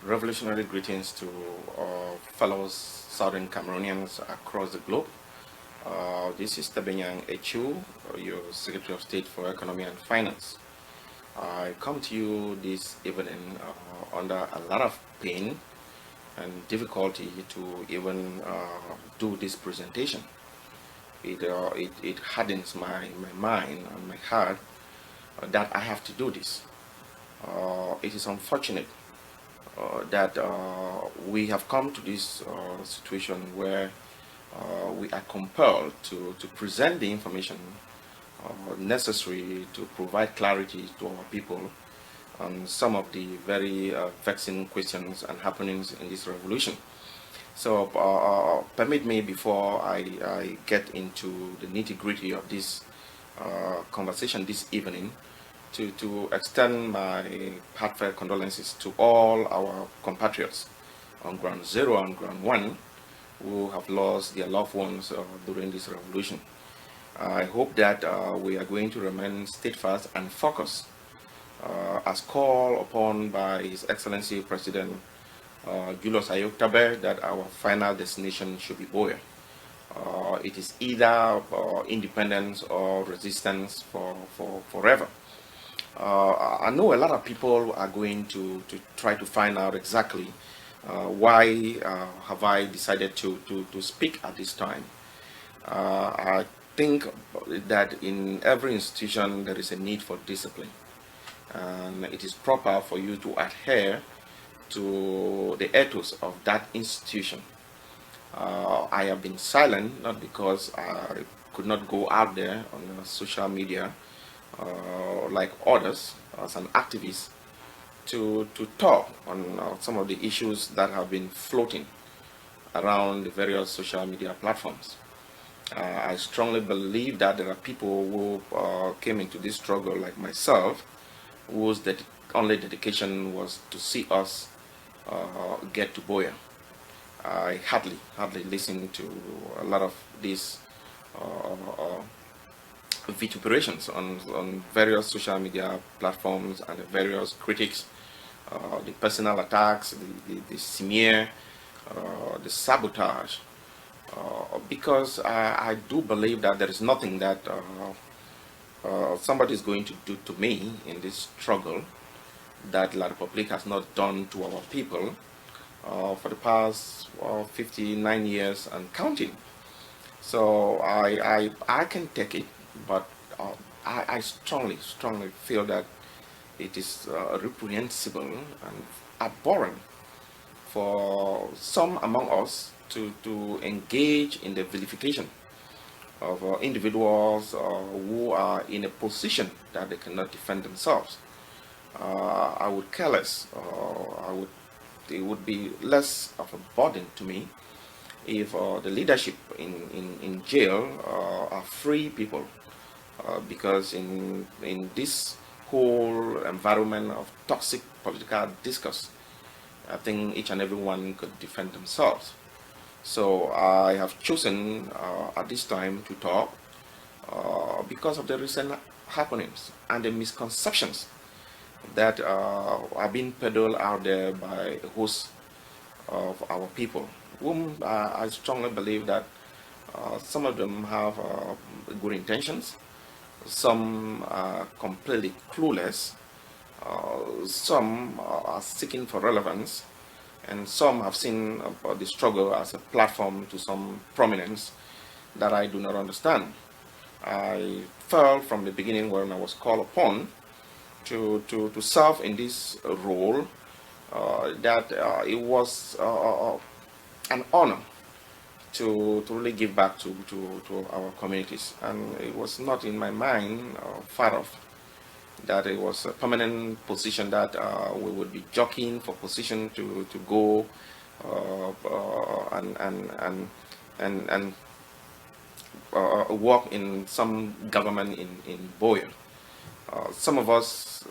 Revolutionary greetings to fellow Southern Cameroonians across the globe. This is Tabyenang Etchu, your Secretary of State for Economy and Finance. I come to you this evening under a lot of pain and difficulty to even do this presentation. It hardens my mind and my heart that I have to do this. It is unfortunate that we have come to this situation where we are compelled to present the information necessary to provide clarity to our people on some of the very vexing questions and happenings in this revolution. So permit me, before I get into the nitty-gritty of this conversation this evening, to extend my heartfelt condolences to all our compatriots on ground zero and ground one who have lost their loved ones during this revolution. I hope that we are going to remain steadfast and focused as called upon by His Excellency President Julius Tabe, that our final destination should be Boya. It is either independence or resistance for forever. I know a lot of people are going to try to find out exactly why have I decided to speak at this time. I think that in every institution there is a need for discipline, and it is proper for you to adhere to the ethos of that institution. I have been silent not because I could not go out there on social media like others as an activist to talk on some of the issues that have been floating around the various social media platforms. I strongly believe that there are people who came into this struggle like myself, whose only dedication was to see us get to Boya. I hardly listen to a lot of these vituperations on various social media platforms and the various critics, the personal attacks, the smear, the sabotage, because I do believe that there is nothing that somebody is going to do to me in this struggle that La Republique has not done to our people for the past 59 years and counting. So I can take it, but I strongly feel that it is reprehensible and abhorrent for some among us to engage in the vilification of individuals who are in a position that they cannot defend themselves. I would care less. It would be less of a burden to me if the leadership in jail are free people, because in this whole environment of toxic political discourse, I think each and every one could defend themselves. So I have chosen at this time to talk because of the recent happenings and the misconceptions that are being peddled out there by a host of our people, whom I strongly believe that some of them have good intentions, some are completely clueless, some are seeking for relevance, and some have seen the struggle as a platform to some prominence that I do not understand. I felt from the beginning, when I was called upon to serve in this role, that it was an honor to really give back to our communities, and it was not in my mind far off that it was a permanent position that we would be jockeying for position to go and work in some government in Boya. Some of us,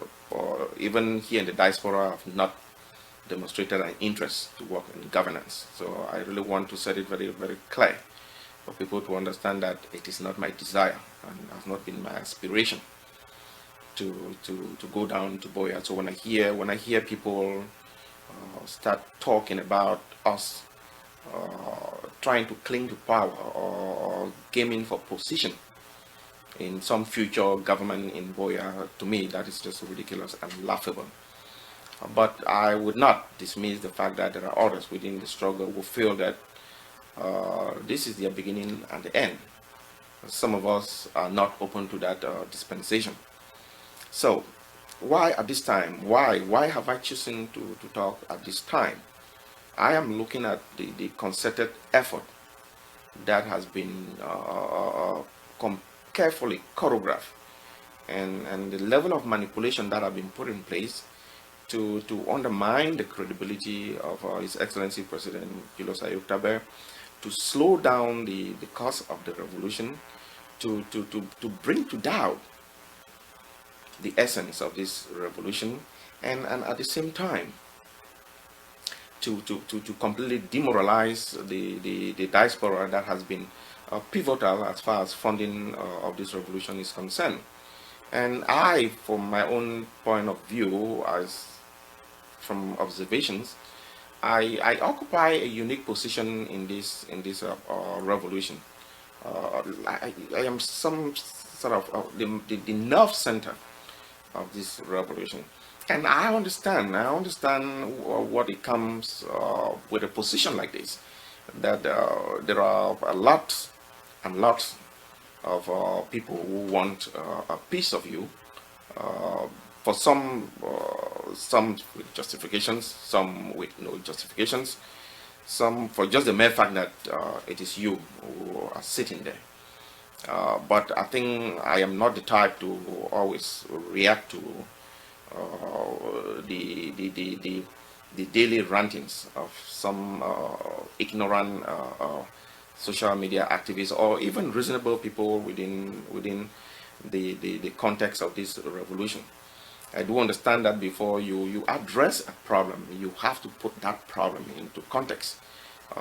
even here in the diaspora, have not demonstrated an interest to work in governance. So I really want to set it very, very clear for people to understand that it is not my desire and has not been my aspiration to go down to Boya. So when I hear people start talking about us trying to cling to power or gaming for position in some future government in Boya, to me, that is just ridiculous and laughable. But I would not dismiss the fact that there are others within the struggle who feel that this is their beginning and the end. Some of us are not open to that dispensation. So, why at this time? Why have I chosen to talk at this time? I am looking at the concerted effort that has been carefully choreographed, and the level of manipulation that have been put in place to undermine the credibility of His Excellency President Julius Ayuk, to slow down the course of the revolution, to bring to doubt the essence of this revolution, and at the same time to completely demoralize the diaspora that has been pivotal as far as funding of this revolution is concerned. And I, from my own point of view, as from observations, I occupy a unique position in this revolution. I am some sort of the nerve center of this revolution, and I understand what it comes with a position like this, that there are a lot and lots of people who want a piece of you, for some with justifications, some with no justifications, some for just the mere fact that it is you who are sitting there. But I think I am not the type to always react to the daily rantings of some ignorant social media activists, or even reasonable people within the context of this revolution. I do understand that before you address a problem, you have to put that problem into context.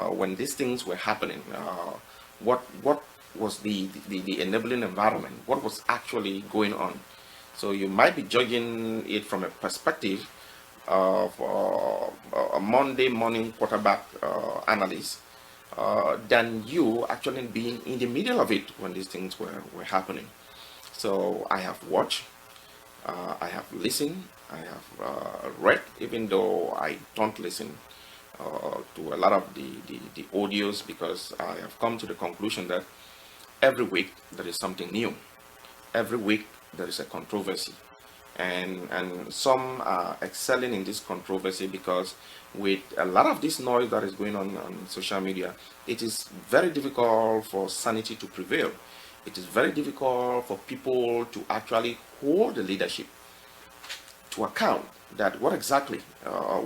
When these things were happening, what was the enabling environment? What was actually going on? So you might be judging it from a perspective of a Monday morning quarterback analyst, than you actually being in the middle of it when these things were happening. So I have watched, I have listened, I have read, even though I don't listen to a lot of the audios, because I have come to the conclusion that every week there is something new. Every week there is a controversy. And some are excelling in this controversy because with a lot of this noise that is going on social media, it is very difficult for sanity to prevail. It is very difficult for people to actually hold the leadership to account that what exactly,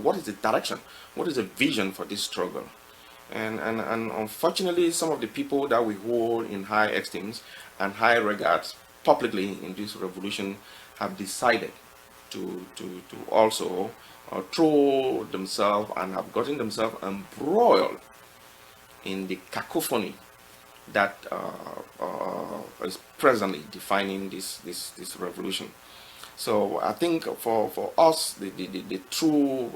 what is the direction, what is the vision for this struggle. And unfortunately, some of the people that we hold in high esteem and high regards publicly in this revolution have decided to also throw themselves and have gotten themselves embroiled in the cacophony that is presently defining this revolution. So I think for us, the true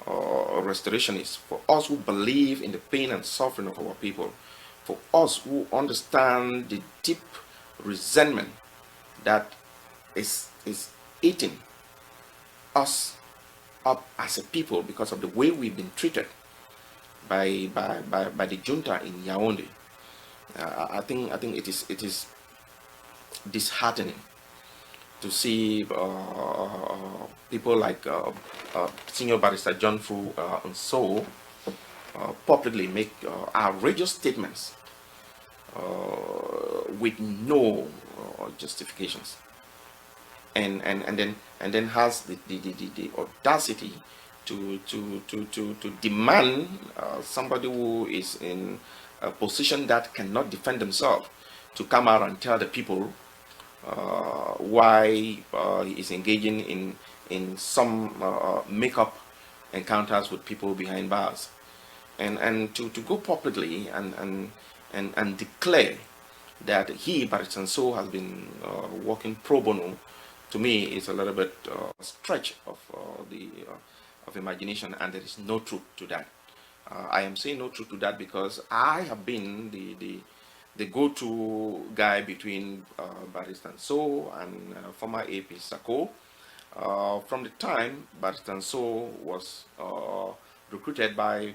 restorationists, for us who believe in the pain and suffering of our people, for us who understand the deep resentment that is eating us up as a people because of the way we've been treated by the junta in Yaoundé. I think it is disheartening to see people like Senior Barrister John Fu and so publicly make outrageous statements with no justifications, and then has the audacity to demand somebody who is in a position that cannot defend themselves to come out and tell the people why he is engaging in some make-up encounters with people behind bars, and to go publicly and declare that he, Barrister So, has been working pro bono, to me is a little bit stretch of the of imagination, and there is no truth to that. I am saying no truth to that because I have been the go-to guy between Barrister So and former AIP Sako. From the time Barrister So was recruited by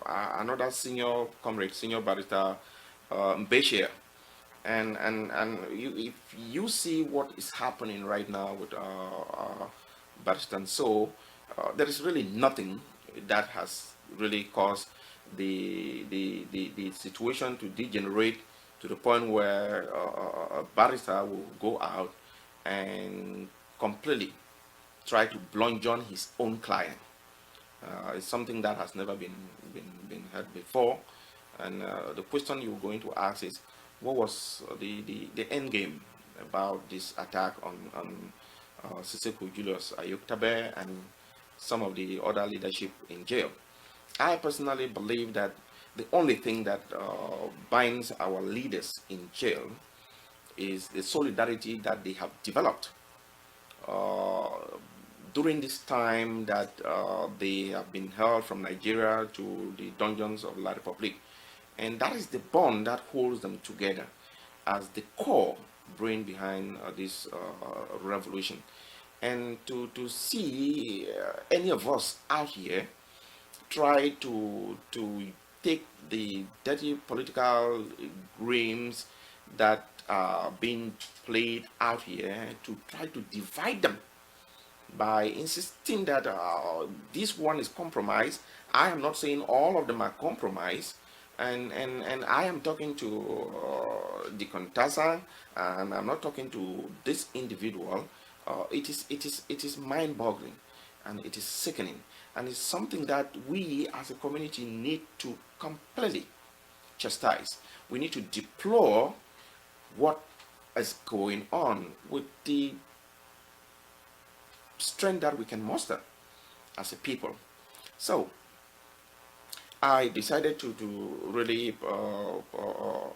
another senior comrade, senior barrister Mbeshia. And if you see what is happening right now with Barrister So, there is really nothing that has really caused the situation to degenerate to the point where a barrister will go out and completely try to bludgeon his own client. It's something that has never been heard before. And the question you're going to ask is, what was the end game about this attack on Siseko Julius Ayuktabe and some of the other leadership in jail? I personally believe that the only thing that binds our leaders in jail is the solidarity that they have developed during this time that they have been held from Nigeria to the dungeons of La Republic. And that is the bond that holds them together as the core brain behind this revolution. And to see any of us out here try to take the dirty political games that are being played out here to try to divide them by insisting that this one is compromised. I am not saying all of them are compromised, and I am talking to Deacon Tazan, and I'm not talking to this individual. It is mind-boggling, and it is sickening, and it's something that we as a community need to completely chastise. We need to deplore what is going on with the strength that we can muster as a people. So I decided to really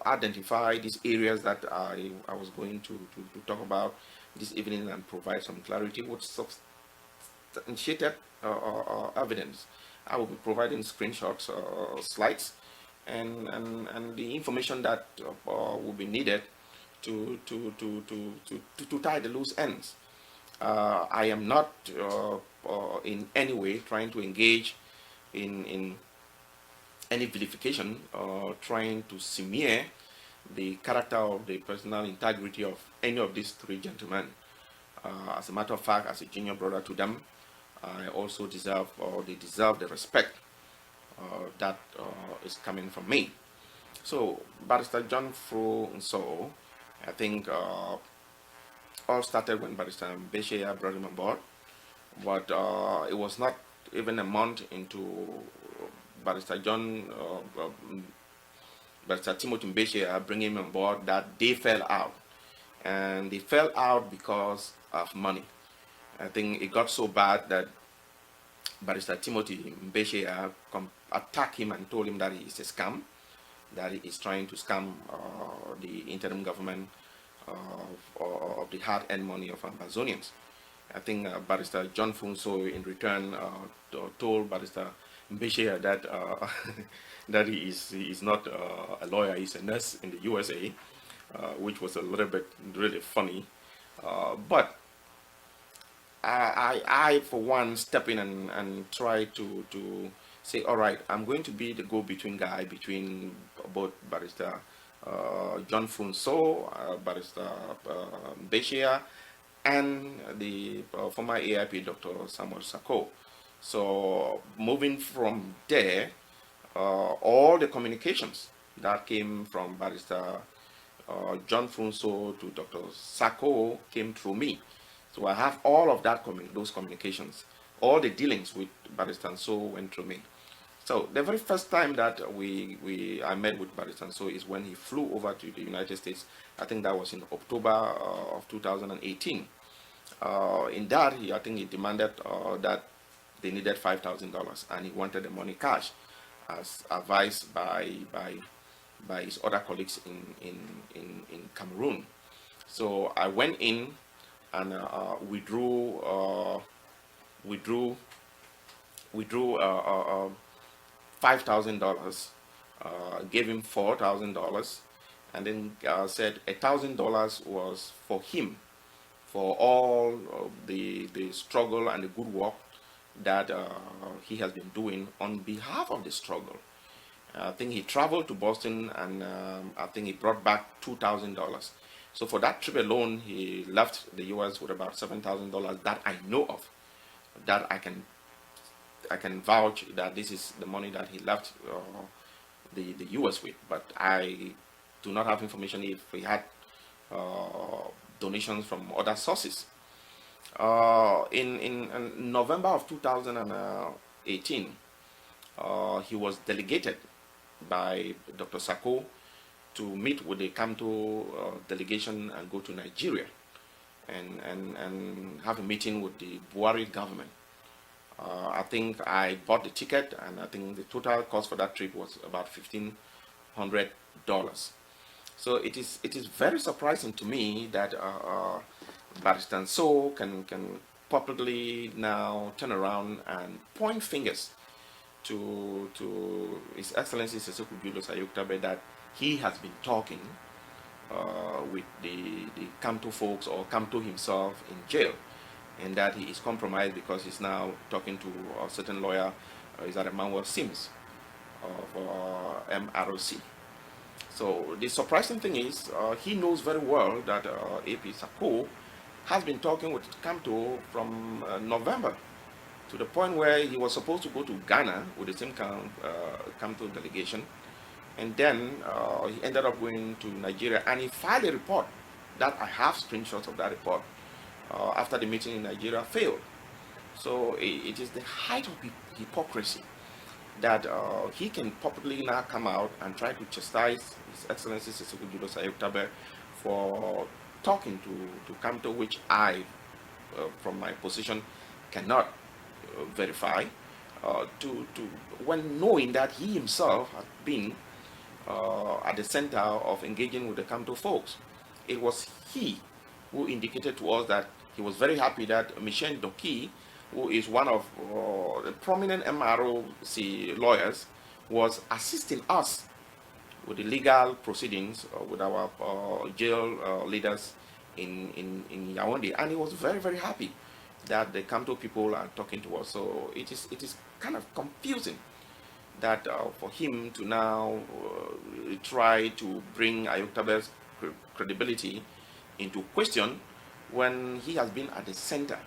identify these areas that I was going to talk about this evening and provide some clarity with substantiated evidence. I will be providing screenshots, slides, and the information that will be needed to tie the loose ends. I am not in any way trying to engage in any vilification or trying to smear the character or the personal integrity of any of these three gentlemen. As a matter of fact, as a junior brother to them, I also deserve, or they deserve, the respect that is coming from me. So, Barrister John Fro Nso, I think all started when Barrister Beshia brought him on board, but it was not even a month into Barrister Barrister Timothy Beshia bringing him on board that they fell out, and they fell out because of money. I think it got so bad that Barrister Timothy Beshia attacked him and told him that he is a scam, that he is trying to scam the interim government of the hard-earned money of Amazonians. I think Barrister John Funso in return told Barrister Mbeshia that that he is not a lawyer, he's a nurse in the USA, which was a little bit really funny. But I for one step in and try to say, all right, I'm going to be the go-between guy between both Barrister John Funso, Barrister Beshia, and the former AIP Dr. Samuel Sako. So moving from there, all the communications that came from Barrister John Funso to Dr. Sako came through me. So I have all of that those communications. All the dealings with Barrister So went through me. So the very first time that I met with Barrister So is when he flew over to the United States. I think that was in October of 2018. In that, I think he demanded that they needed $5,000 and he wanted the money cash, as advised by his other colleagues in Cameroon. So I went in and withdrew withdrew $5,000, gave him $4,000, and then said $1,000 was for him for all of the struggle and the good work that he has been doing on behalf of the struggle. I think he traveled to Boston, and I think he brought back $2,000. So for that trip alone, he left the U.S. with about $7,000 that I know of, that I can vouch that this is the money that he left the U.S. with. But I do not have information if he had donations from other sources. In November of 2018, he was delegated by Dr. Sako to meet with the Kamto delegation and go to Nigeria and have a meeting with the Buhari government. I think I bought the ticket, and I think the total cost for that trip was about $1,500. So it is very surprising to me that Barrister So can publicly now turn around and point fingers to His Excellency Seseku Julius Ayoktabe that he has been talking with the Kamto folks or Kamto himself in jail, and that he is compromised because he's now talking to a certain lawyer, is that Emmanuel Sims of MROC. So the surprising thing is he knows very well that AIP Sako has been talking with Kamto from November, to the point where he was supposed to go to Ghana with the same Kamto delegation, and then he ended up going to Nigeria, and he filed a report that I have screenshots of that report after the meeting in Nigeria failed. So it is the height of hypocrisy that he can publicly now come out and try to chastise His Excellency Seseku Julius Ayoktabe for talking to Kamto, which I, from my position, cannot verify, when knowing that he himself had been at the center of engaging with the Kamto folks. It was he who indicated to us that he was very happy that Michel Doki, who is one of the prominent MROC lawyers, was assisting us with the legal proceedings with our jail leaders in Yaoundé, and he was very, very happy that the Kamto people are talking to us. So it is kind of confusing that for him to now try to bring Ayoktabe's credibility into question when he has been at the center.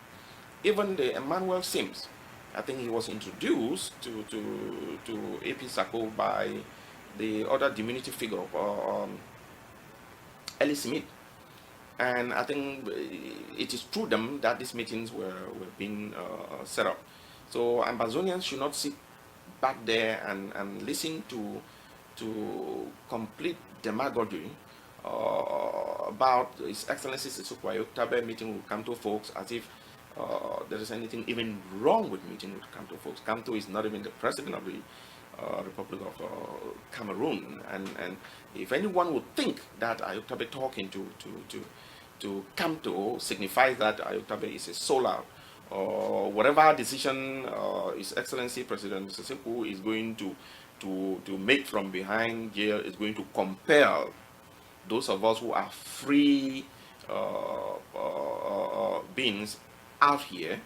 Even the Emmanuel Sims, I think he was introduced to AIP Sako by the other diminutive figure of Ellie Smith. And I think it is through them that these meetings were being set up. So Ambazonians should not sit back there and listen to complete demagoguery about His Excellency Seseku Ayoktabe meeting with Kamto folks as if there is anything even wrong with meeting with Kamto folks. Kamto is not even the president of the Republic of Cameroon, and if anyone would think that Ayoktabe talking to Kamto signifies that Ayoktabe is a sellout, or whatever decision His Excellency President Seseku is going to make from behind jail is going to compel those of us who are free beings out here,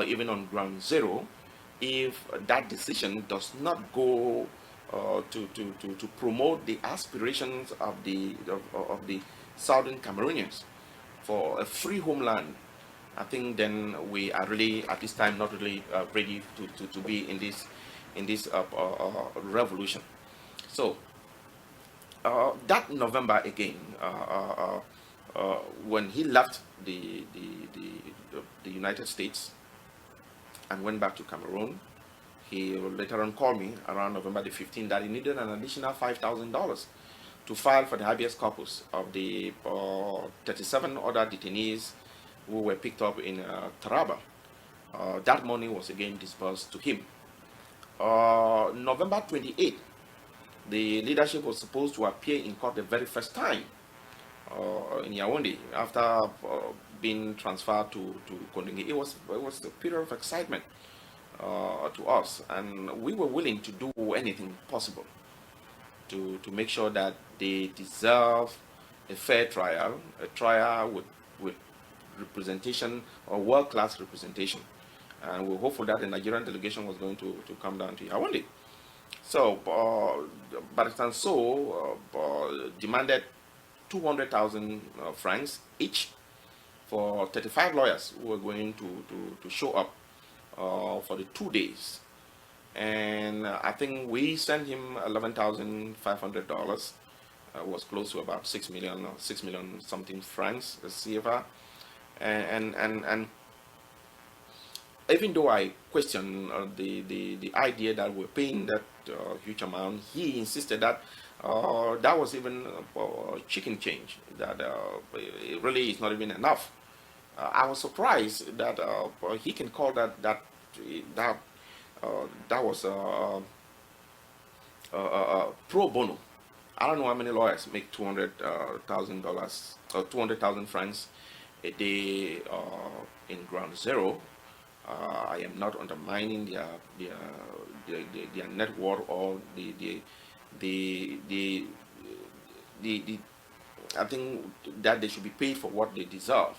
even on ground zero, if that decision does not go to promote the aspirations of the southern Cameroonians for a free homeland, I think then we are really at this time not really ready to be in this revolution. So that November again, when he left the United States and went back to Cameroon, he later on called me around November the 15th that he needed an additional $5,000 to file for the habeas corpus of the 37 other detainees who were picked up in Taraba. That money was again disbursed to him. November 28th, the leadership was supposed to appear in court the very first time in Yaoundé after being transferred to Kondengui. It was a period of excitement. to us, and we were willing to do anything possible to make sure that they deserve a fair trial, a trial with representation or world-class representation. And we're hopeful that the Nigerian delegation was going to come down to Yaoundé. So, Barrister So demanded 200,000 francs each for 35 lawyers who were going to show up for the 2 days. And I think we sent him $11,500. Was close to about 6 million or 6 million something francs, the CFA. And even though I question the idea that we're paying that huge amount, he insisted that that was even chicken change, that it really is not even enough. I was surprised that he can call that was pro bono. I don't know how many lawyers make $200,000 or 200,000 francs a day in ground zero. I am not undermining their net worth or the I think that they should be paid for what they deserve.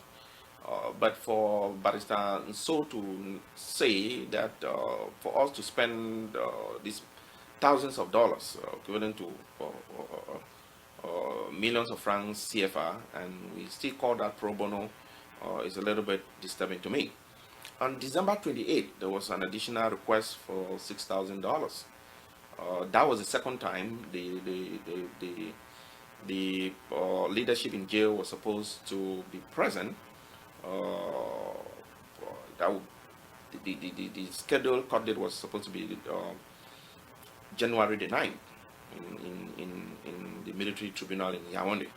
But for Barrister So to say that for us to spend these thousands of dollars, equivalent to millions of francs CFA, and we still call that pro bono, is a little bit disturbing to me. On December 28th, there was an additional request for $6,000. That was the second time the leadership in jail was supposed to be present. The scheduled court date was supposed to be January the 9th in the military tribunal in Yaoundé.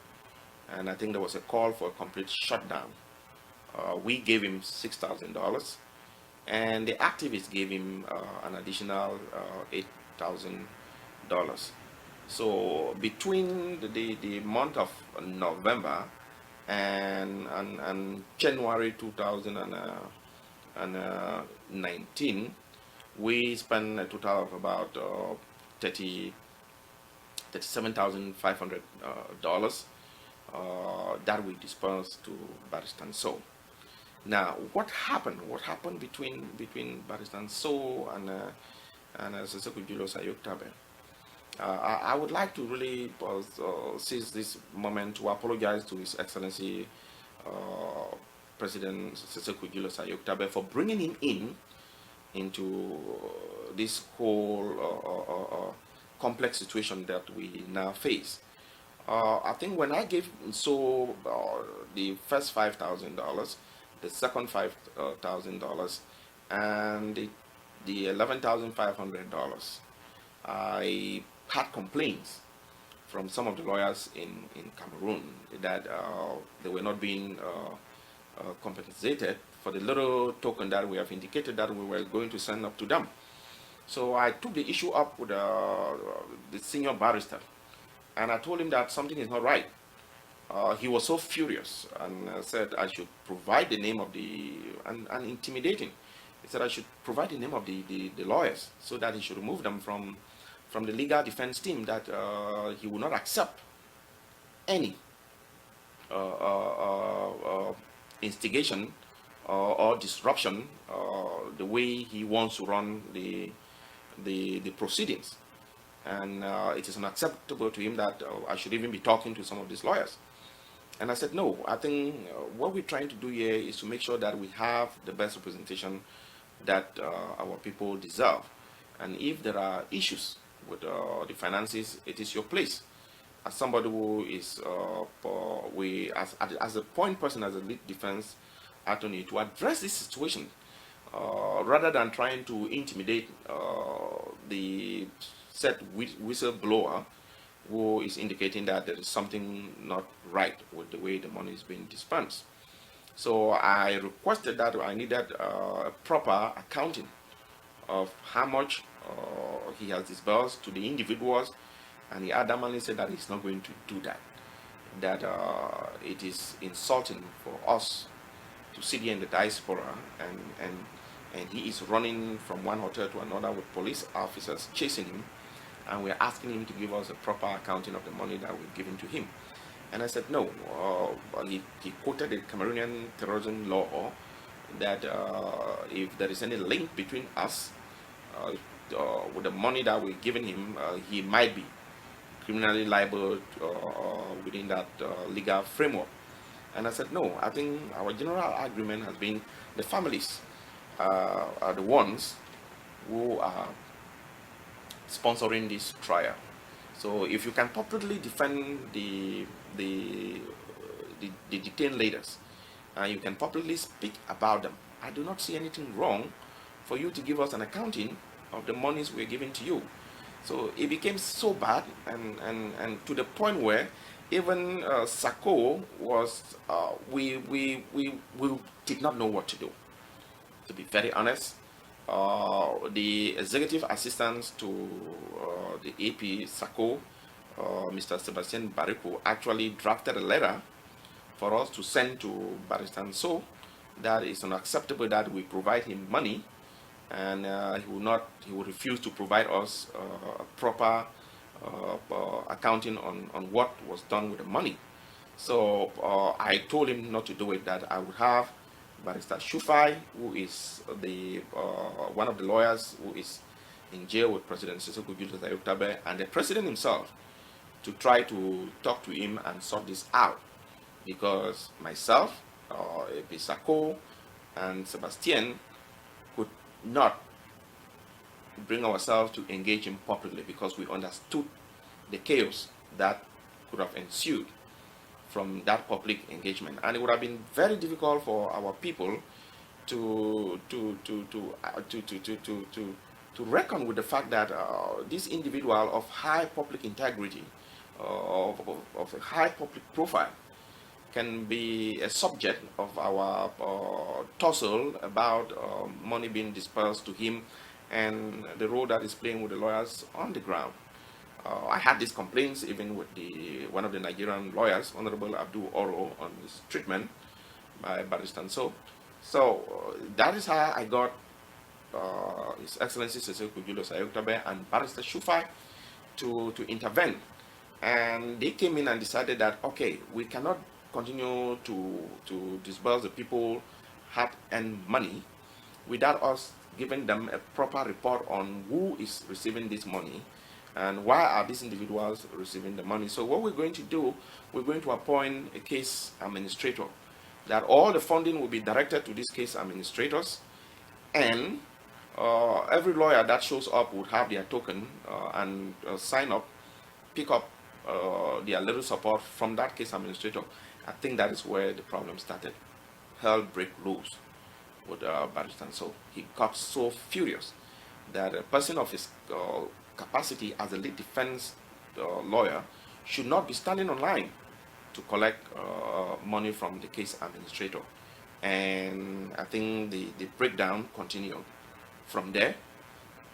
And I think there was a call for a complete shutdown. We gave him $6,000, and the activists gave him an additional $8,000. So between the month of November and January 2019, we spent a total of about $37,500 that we dispersed to Barrister So. Now, what happened? What happened between Barrister So and Sako Julius Ayuk-Tabe? I would like to really seize this moment to apologize to His Excellency President Sako Julius Ayuk-Tabe for bringing him into this whole complex situation that we now face. I think when I gave So the first $5,000, the second $5,000, and the $11,500, I had complaints from some of the lawyers in Cameroon that they were not being compensated for the little token that we have indicated that we were going to send up to them. So I took the issue up with the senior barrister, and I told him that something is not right. He was so furious and said I should provide the name of and intimidating. He said I should provide the name of the lawyers so that he should remove them from the legal defense team, that he would not accept any instigation or disruption the way he wants to run the proceedings. And it is unacceptable to him that I should even be talking to some of these lawyers. And I said, no, I think what we're trying to do here is to make sure that we have the best representation that our people deserve. And if there are issues with the finances, it is your place as somebody who is as a point person, as a lead defense attorney, to address this situation rather than trying to intimidate the said whistleblower who is indicating that there is something not right with the way the money is being dispensed. So I requested that I needed a proper accounting of how much he has disbursed to the individuals, and he adamantly said that he's not going to do that, that it is insulting for us to sit here in the diaspora and he is running from one hotel to another with police officers chasing him, and we're asking him to give us a proper accounting of the money that we've given to him. And I said, no. He quoted the Cameroonian terrorism law that if there is any link between us with the money that we're giving him, he might be criminally liable within that legal framework. And I said, no, I think our general agreement has been the families are the ones who are sponsoring this trial. So if you can publicly defend the detained leaders, and you can publicly speak about them, I do not see anything wrong for you to give us an accounting of the monies we're giving to you. So it became so bad, and to the point where even Sako was, we did not know what to do. To be very honest, the executive assistants to the AIP Sako, Mr. Sebastian Bariku, actually drafted a letter for us to send to Barrister So that it's unacceptable that we provide him money, and he will refuse to provide us a proper accounting on what was done with the money. So I told him not to do it, that I would have Barrister Shufai, who is the one of the lawyers who is in jail with President Sissoco Julius Ayoktabe, and the president himself, to try to talk to him and sort this out, because myself, AIP Sako, and Sebastian could not bring ourselves to engage him publicly, because we understood the chaos that could have ensued from that public engagement, and it would have been very difficult for our people to reckon with the fact that this individual of high public integrity, of a high public profile, can be a subject of our tussle about money being dispersed to him and the role that is playing with the lawyers on the ground. I had these complaints even with one of the Nigerian lawyers, Honorable Abdul Oro, on his treatment by Barrister So. So that is how I got His Excellency Sissoco Julius Ayoktabe and Barrister Shufai to intervene. And they came in and decided that, okay, we cannot continue to disburse the people hard-earned money without us giving them a proper report on who is receiving this money and why are these individuals receiving the money. So what we're going to do, we're going to appoint a case administrator, that all the funding will be directed to these case administrators, and every lawyer that shows up would have their token and sign up, pick up their little support from that case administrator. I think that is where the problem started. Hell break loose with Barrister. So he got so furious that a person of his capacity as a lead defense lawyer should not be standing online to collect money from the case administrator. And I think the breakdown continued from there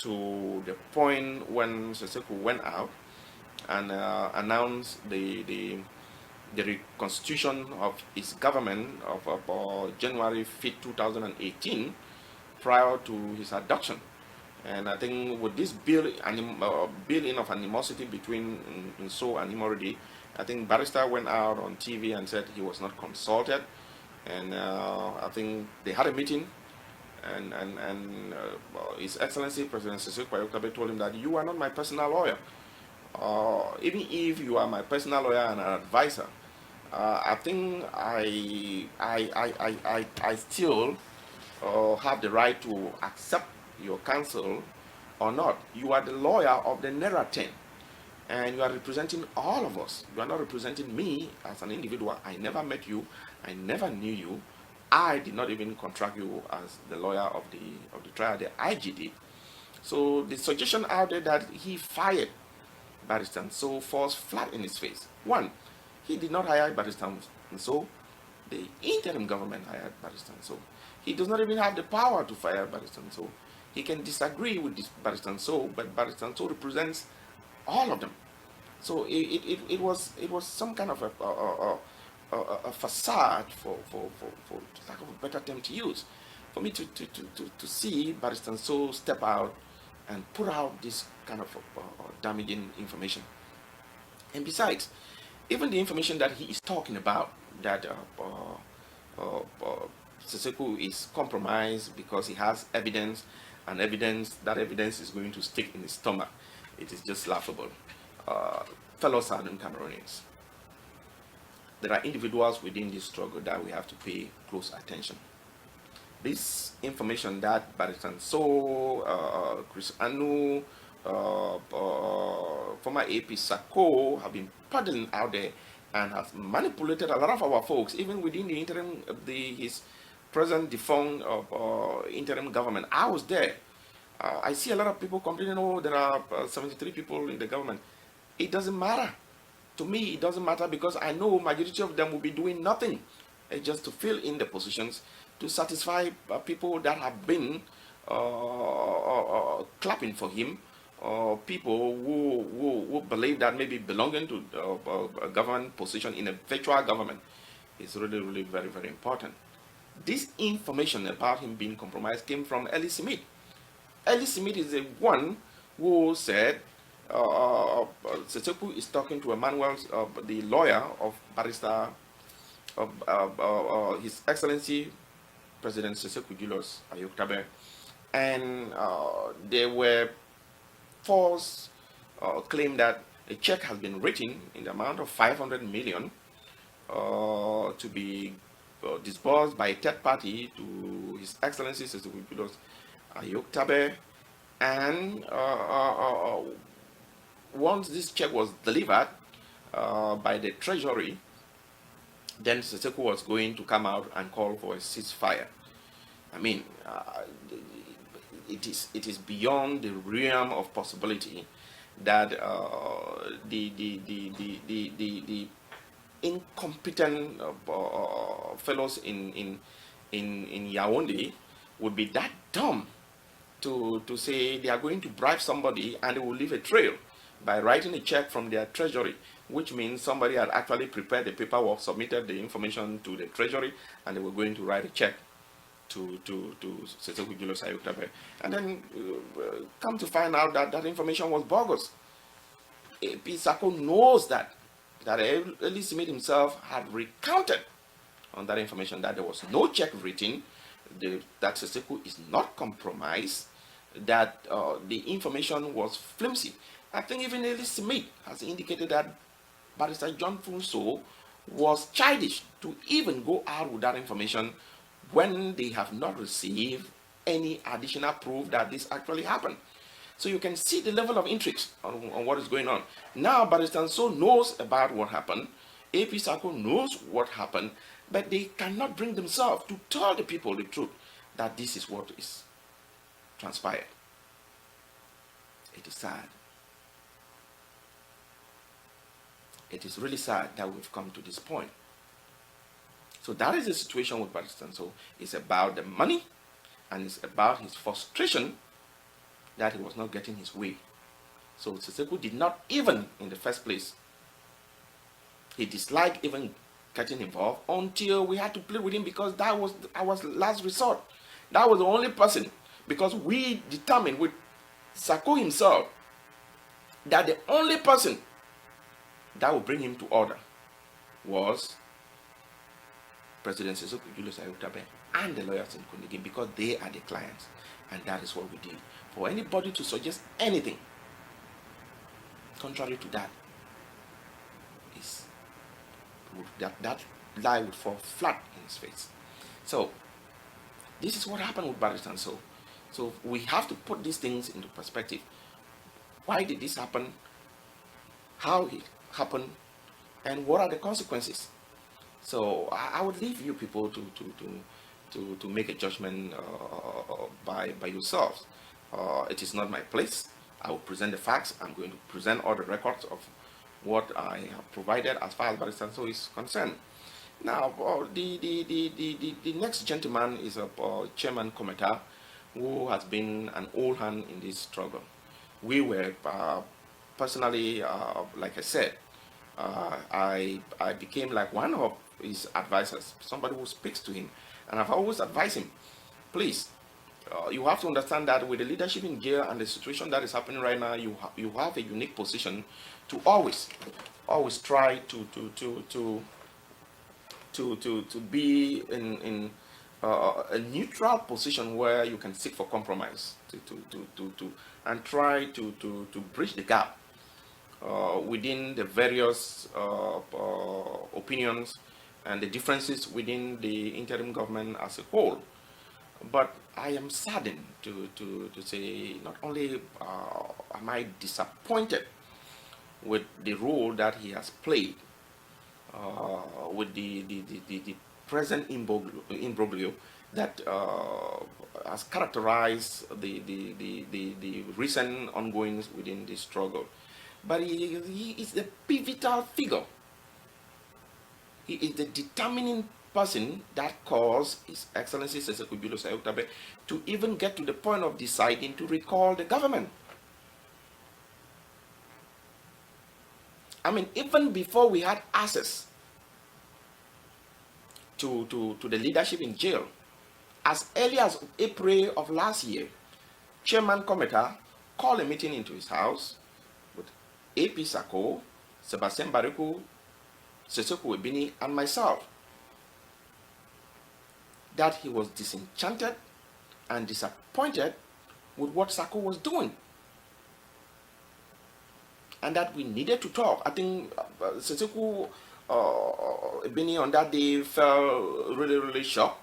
to the point when Sissoco went out and announced the reconstitution of his government of January 5th, 2018, prior to his adoption. And I think with this building of animosity between Nso and him already, I think Barrister went out on TV and said he was not consulted. And I think they had a meeting, and His Excellency President Sissoco Ayoktabe told him that you are not my personal lawyer. Even if you are my personal lawyer and an advisor, I think I still have the right to accept your counsel or not. You are the lawyer of the Naira 10, and you are representing all of us. You are not representing me as an individual. I never met you. I never knew you. I did not even contract you as the lawyer of the trial, the IGD. So the suggestion out there that he fired Barrister So falls flat in his face. One, he did not hire Barrister So. The interim government hired Barrister So. He does not even have the power to fire Barrister So. He can disagree with this Barrister So, but Barrister So represents all of them. So it was some kind of a facade, for lack of a better term to use, for me to see Barrister So step out and put out this kind of damaging information. And besides, even the information that he is talking about, that Siseko is compromised because he has evidence, and that evidence is going to stick in his stomach, it is just laughable. Fellow Southern Cameroonians, there are individuals within this struggle that we have to pay close attention. This information that Barrister So, Chris Anu, former AIP Sako have been peddling out there and has manipulated a lot of our folks, even within the interim, his present defunct interim government. I was there. I see a lot of people complaining, oh, there are 73 people in the government. It doesn't matter. To me, it doesn't matter, because I know majority of them will be doing nothing just to fill in the positions to satisfy people that have been clapping for him, people who believe that maybe belonging to a government position in a virtual government is really, really very, very important. This information about him being compromised came from Ellie Smith. Ellie Smith is the one who said Siseko is talking to Emmanuel, the lawyer of Barrister, His Excellency President Siseko Julius Ayoktabe, and there were false claim that a check has been written in the amount of 500 million to be disbursed by a third party to His Excellency Siseko Julius Ayoktabe, and once this check was delivered by the Treasury, then Siseko was going to come out and call for a ceasefire. I mean, it is beyond the realm of possibility that the incompetent fellows in Yaoundé would be that dumb to say they are going to bribe somebody and they will leave a trail by writing a check from their treasury, which means somebody had actually prepared the paperwork, submitted the information to the treasury, and they were going to write a check to Siseko Julius Ayoktabe. And then come to find out that that information was bogus. AIP Sako knows that Ellie Smith himself had recounted on that information that there was no check written, that Siseko is not compromised, that the information was flimsy. I think even Ellie Smith has indicated that Barrister John Funso was childish to even go out with that information when they have not received any additional proof that this actually happened. So you can see the level of interest on what is going on. Now Barrister So knows about what happened, AIP Sako knows what happened, but they cannot bring themselves to tell the people the truth that this is what is transpired. It is sad. It is really sad that we've come to this point. So that is the situation with Barrister So. It's about the money, and it's about his frustration that he was not getting his way. So Siseko did not even, in the first place, he disliked even getting involved until we had to plead with him, because that was our last resort. That was the only person, because we determined with Sako himself that the only person that would bring him to order was President Siseko Julius Ayoktabe and the lawyers in Kunigi, because they are the clients, and that is what we did. For anybody to suggest anything contrary to that, that lie would fall flat in his face. So this is what happened with Barrister So. So we have to put these things into perspective. Why did this happen? How it happened? And what are the consequences? So I would leave you people to make a judgment by yourselves. It is not my place. I will present the facts. I'm going to present all the records of what I have provided as far as Barrister So is concerned. Now, the next gentleman is Chairman Kometa, who has been an old hand in this struggle. We were personally, like I said, I became like one of his advisors, somebody who speaks to him, and I've always advised him please, you have to understand that with the leadership in jail and the situation that is happening right now, you have a unique position to always try to be in a neutral position where you can seek for compromise and try to bridge the gap within the various opinions and the differences within the interim government as a whole. But I am saddened to say not only am I disappointed with the role that he has played with the present imbroglio that has characterized the recent ongoings within the struggle, but he is the pivotal figure. He is the determining person that caused His Excellency Seseko Julius Ayoktabe to even get to the point of deciding to recall the government. I mean, even before we had access to the leadership in jail, as early as April of last year, Chairman Kometa called a meeting into his house with AIP Sako, Sebastian Bariku, Seseko Ebini, and myself, that he was disenchanted and disappointed with what Sako was doing, and that we needed to talk. I think Seseko Ebini on that day felt really shocked,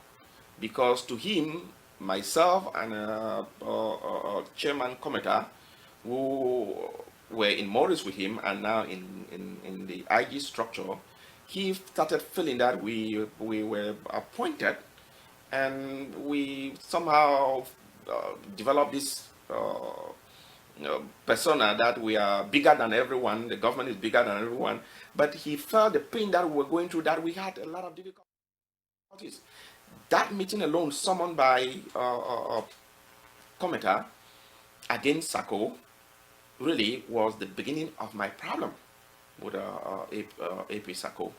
because to him, myself and Chairman Kometa, who were in Morris with him and now in the IG structure, he started feeling that we were appointed, and we somehow developed this persona that we are bigger than everyone, the government is bigger than everyone. But he felt the pain that we were going through, that we had a lot of difficulties. That meeting alone, summoned by Kometa against Sako, really was the beginning of my problem with AIP Sako.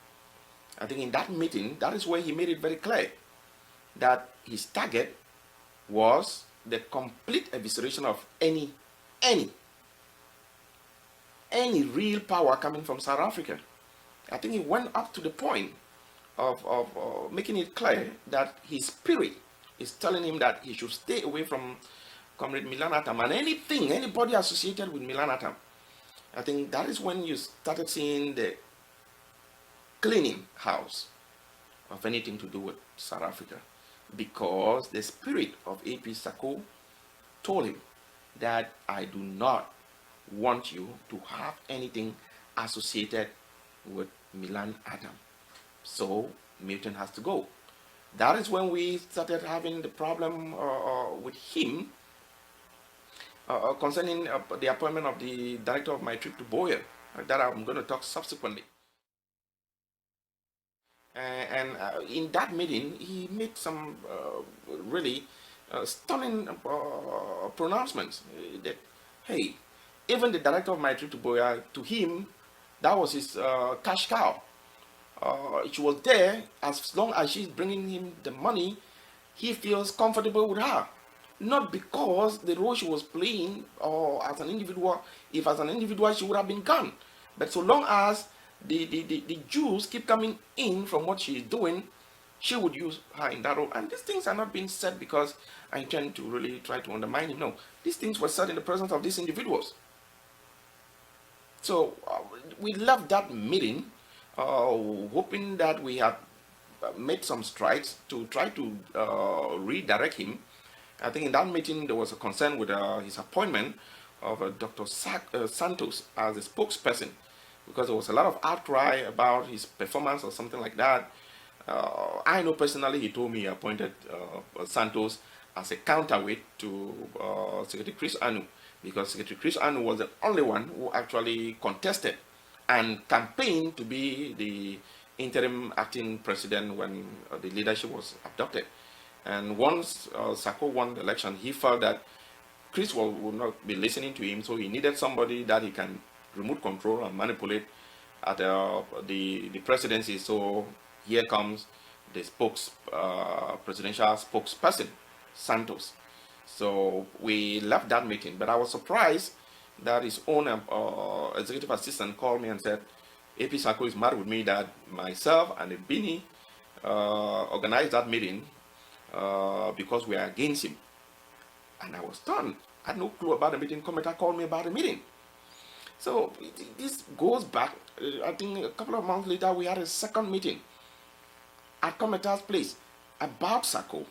I think in that meeting, that is where he made it very clear that his target was the complete evisceration of any real power coming from South Africa. I think he went up to the point of making it clear that his spirit is telling him that he should stay away from Comrade Milan Atam and anybody associated with Milan Atam. I think that is when you started seeing the cleaning house of anything to do with South Africa, because the spirit of AIP Sako told him that I do not want you to have anything associated with Milan Atam. So Milton has to go. That is when we started having the problem with him concerning the appointment of the director of my trip to Boyer, that I'm going to talk subsequently. And in that meeting, he made some really stunning pronouncements that, hey, even the director of my trip to Boyer, to him, that was his cash cow. She was there as long as she's bringing him the money, he feels comfortable with her. Not because the role she was playing, or as an individual, if as an individual she would have been gone, but so long as the Jews keep coming in from what she is doing, she would use her in that role. And these things are not being said because I intend to really try to undermine him. No, these things were said in the presence of these individuals. So we left that meeting hoping that we had made some strides to try to redirect him. I think in that meeting there was a concern with his appointment of Dr. Santos as a spokesperson, because there was a lot of outcry about his performance or something like that. I know personally he told me he appointed Santos as a counterweight to Secretary Chris Anu, because Secretary Chris Anu was the only one who actually contested and campaigned to be the interim acting president when the leadership was adopted. And once Sako won the election, he felt that Chris would not be listening to him, so he needed somebody that he can remote control and manipulate at the presidency. So here comes the presidential spokesperson, Santos. So we left that meeting, but I was surprised that his own executive assistant called me and said, AP Sako is mad with me that myself and the Bini organized that meeting because we are against him. And I was stunned. I had no clue about the meeting. Commenter called me about the meeting. So this goes back, I think a couple of months later, we had a second meeting at Commenter's place about Sako.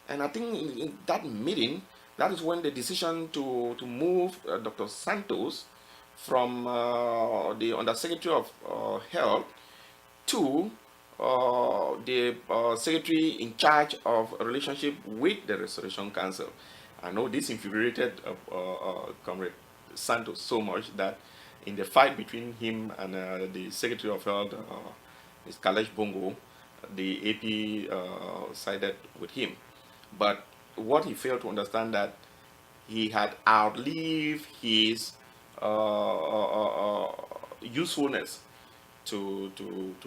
And I think in that meeting, that is when the decision to move Dr. Santos from the Undersecretary of Health to the secretary in charge of a relationship with the Restoration Council. I know this infuriated Comrade Santos so much that in the fight between him and the Secretary of Health, Ms. Kalesh Bongo, the AP sided with him. But what he failed to understand that he had outlived his usefulness to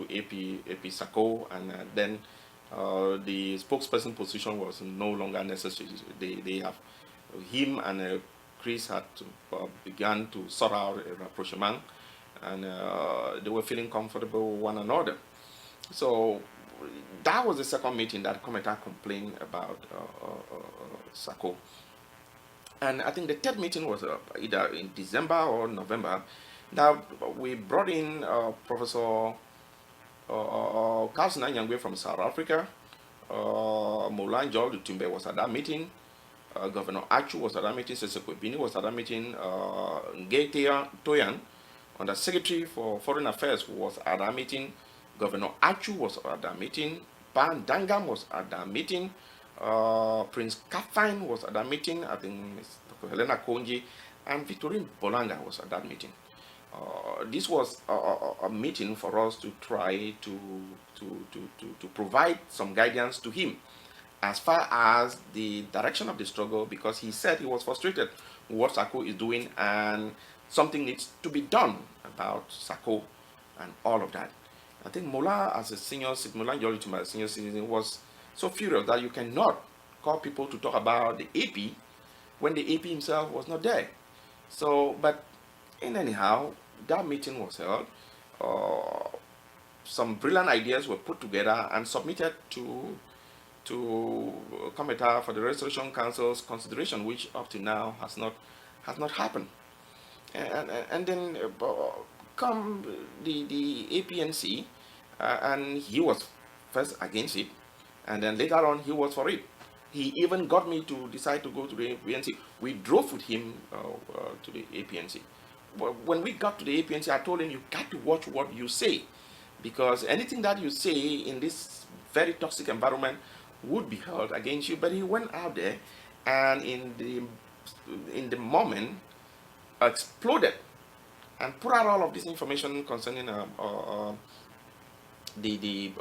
AP Sako, and then the spokesperson position was no longer necessary. They have him and Chris had began to sort out a rapprochement, and they were feeling comfortable with one another. So that was the second meeting that Commenter complained about Sako. And I think the third meeting was either in December or November. Now we brought in Professor Carlson Anyangwe from South Africa. Molan Joel Lutumbe was at that meeting. Governor Etchu was at that meeting. Seseko Bini was at that meeting. Nge Toyan, Under Secretary for Foreign Affairs, was at that meeting. Governor Etchu was at that meeting. Ban Dangam was at that meeting. Prince Catherine was at that meeting. I think Dr. Helena Konji and Victorine Bolanga was at that meeting. This was a meeting for us to try to provide some guidance to him as far as the direction of the struggle, because he said he was frustrated with what Sako is doing and something needs to be done about Sako and all of that. I think Mola, as a senior citizen, Mola Njoli to my senior citizen, was so furious that you cannot call people to talk about the AP when the AP himself was not there. So, but in anyhow, that meeting was held. Some brilliant ideas were put together and submitted to Commenter for the Restoration Council's consideration, which up to now has not happened. And then come the APNC, and he was first against it, and then later on he was for it. He even got me to decide to go to the APNC. We drove with him to the APNC. When we got to the APNC, I told him, you got to watch what you say, because anything that you say in this very toxic environment would be held against you. But he went out there and in the moment exploded and put out all of this information concerning the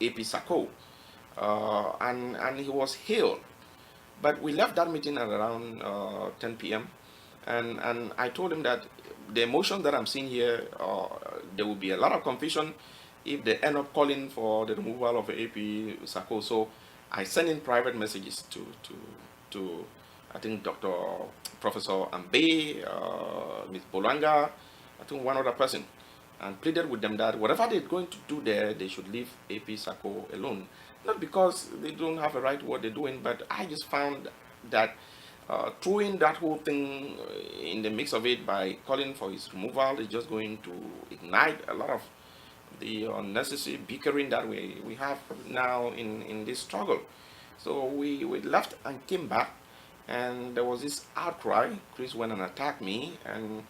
AP Sako, and he was hailed. But we left that meeting at around 10 p.m. and I told him that the emotion that I'm seeing here, there will be a lot of confusion if they end up calling for the removal of AP Sako. So I sent in private messages to I think Dr. Professor Ambe, Ms. Bolanga, I think one other person, and pleaded with them that whatever they're going to do there, they should leave AP Sako alone. Not because they don't have a right to what they're doing, but I just found that throwing that whole thing in the mix of it by calling for his removal is just going to ignite a lot of the unnecessary bickering that we have now in this struggle. So we left and came back, and there was this outcry. Chris went and attacked me, and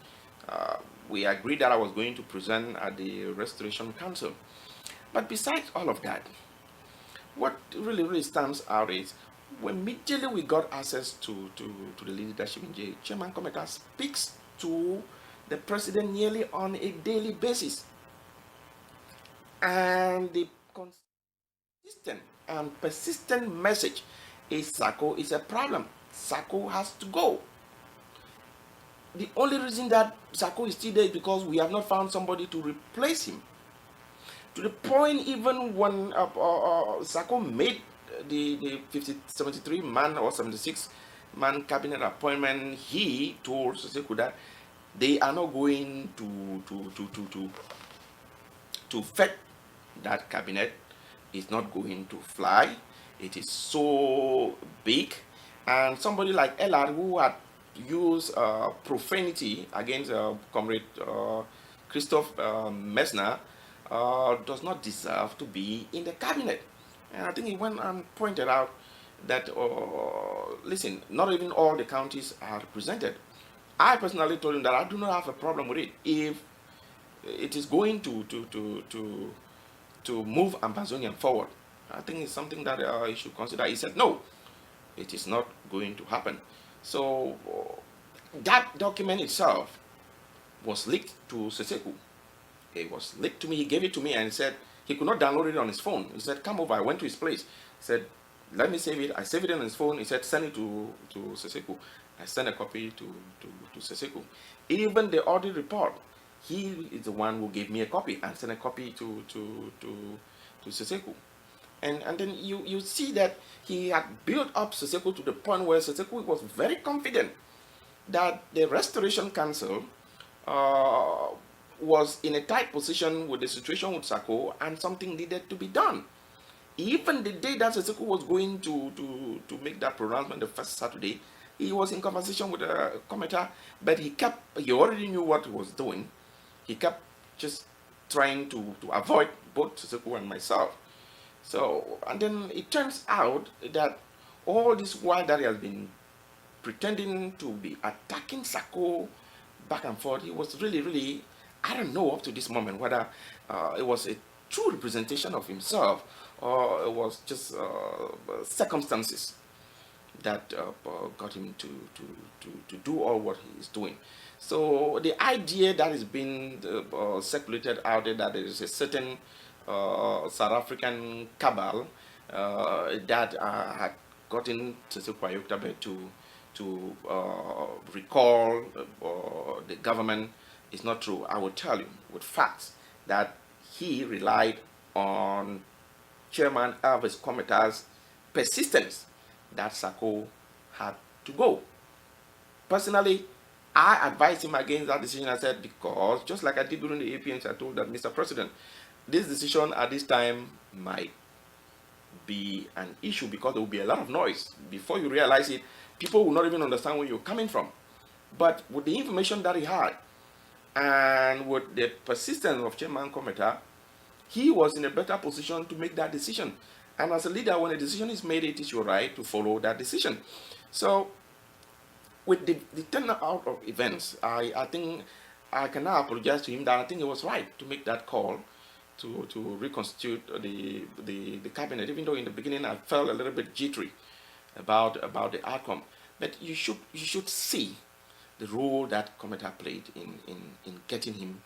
we agreed that I was going to present at the Restoration Council. But besides all of that, what really stands out is when immediately we got access to the leadership in jail, Chairman Commenter speaks to the president nearly on a daily basis. And the consistent and persistent message is Sako is a problem. Sako has to go. The only reason that Sako is still there is because we have not found somebody to replace him. To the point, even when Sako made the 73 man or 76 man cabinet appointment, he told Seko that they are not going to vet that cabinet. Is not going to fly. It is so big, and somebody like Ellard, who had used profanity against Comrade Christoph Messner, does not deserve to be in the cabinet. And I think he went and pointed out that, listen, not even all the counties are represented. I personally told him that I do not have a problem with it if it is going to move Amazonian forward. I think it's something that he should consider. He said, no, it is not going to happen. So that document itself was leaked to Seko. It was leaked to me. He gave it to me and said he could not download it on his phone. He said, come over. I went to his place. He said, let me save it. I saved it on his phone. He said, send it to Seko. I sent a copy to Seko. Even the audit report, he is the one who gave me a copy and sent a copy to Seko. And then you see that he had built up Seko to the point where Seko was very confident that the Restoration Council was in a tight position with the situation with Sako, and something needed to be done. Even the day that Seko was going to make that pronouncement, the first Saturday, he was in conversation with a commentator, but he already knew what he was doing. He kept just trying to avoid both Seko and myself. So, and then it turns out that all this while that he has been pretending to be attacking Sako back and forth, he was really, I don't know up to this moment whether it was a true representation of himself or it was just circumstances that got him to do all what he is doing. So the idea that is being circulated out there that there is a certain South African cabal that had gotten Seko Ayoktabe to recall the government is not true. I will tell you with facts that he relied on Chairman Elvis Kometa's persistence that Sako had to go. Personally, I advised him against that decision. I said, because just like I did during the APNs, I told that, Mr. President, this decision at this time might be an issue because there will be a lot of noise. Before you realize it, people will not even understand where you're coming from. But with the information that he had and with the persistence of Chairman Kometa, he was in a better position to make that decision. And as a leader, when a decision is made, it is your right to follow that decision. So with the turnout of events, I think I can now apologize to him that I think it was right to make that call to reconstitute the cabinet, even though in the beginning I felt a little bit jittery about the outcome. But you should see the role that Kometa played in getting him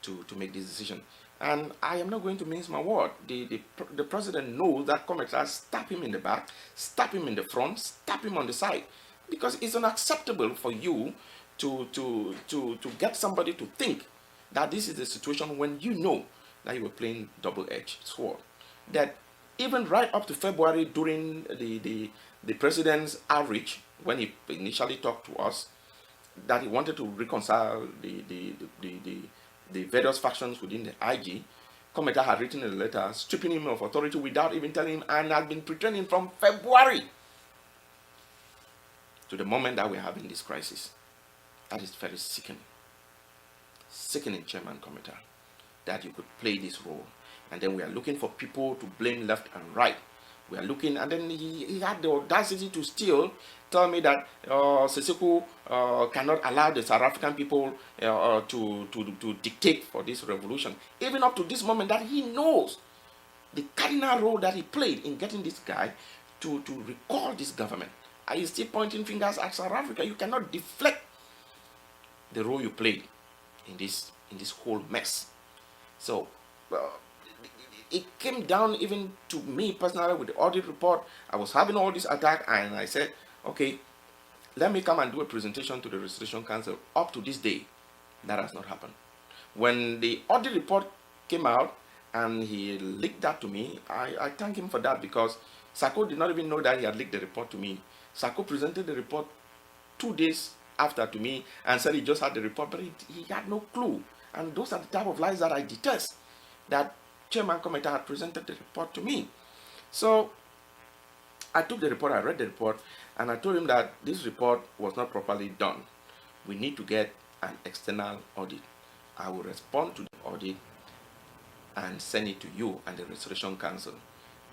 to make this decision. And I am not going to mince my word. The president knows that Kometa stab him in the back, stab him in the front, stab him on the side, because it's unacceptable for you to get somebody to think that this is the situation when you know that you were playing double-edged sword. That even right up to February during the president's outreach, when he initially talked to us, that he wanted to reconcile the various factions within the IG, Kometa had written a letter stripping him of authority without even telling him, and had been pretending from February to the moment that we're having this crisis. That is very sickening. Sickening, Chairman Kometa, that you could play this role. And then we are looking for people to blame left and right. We are looking, and then he had the audacity to still tell me that Seko cannot allow the South African people to dictate for this revolution. Even up to this moment that he knows the cardinal role that he played in getting this guy to recall this government. Are you still pointing fingers at South Africa? You cannot deflect the role you played in this whole mess. So it came down even to me personally with the audit report. I was having all this attack, and I said, okay, let me come and do a presentation to the Restoration Council. Up to this day, that has not happened. When the audit report came out and he leaked that to me. I thank him for that, because Sako did not even know that he had leaked the report to me. Sako presented the report 2 days after to me and said he just had the report, but he had no clue. And those are the type of lies that I detest, that Chairman Kometa had presented the report to me. So I took the report, I read the report, and I told him that this report was not properly done. We need to get an external audit. I will respond to the audit and send it to you and the Restoration Council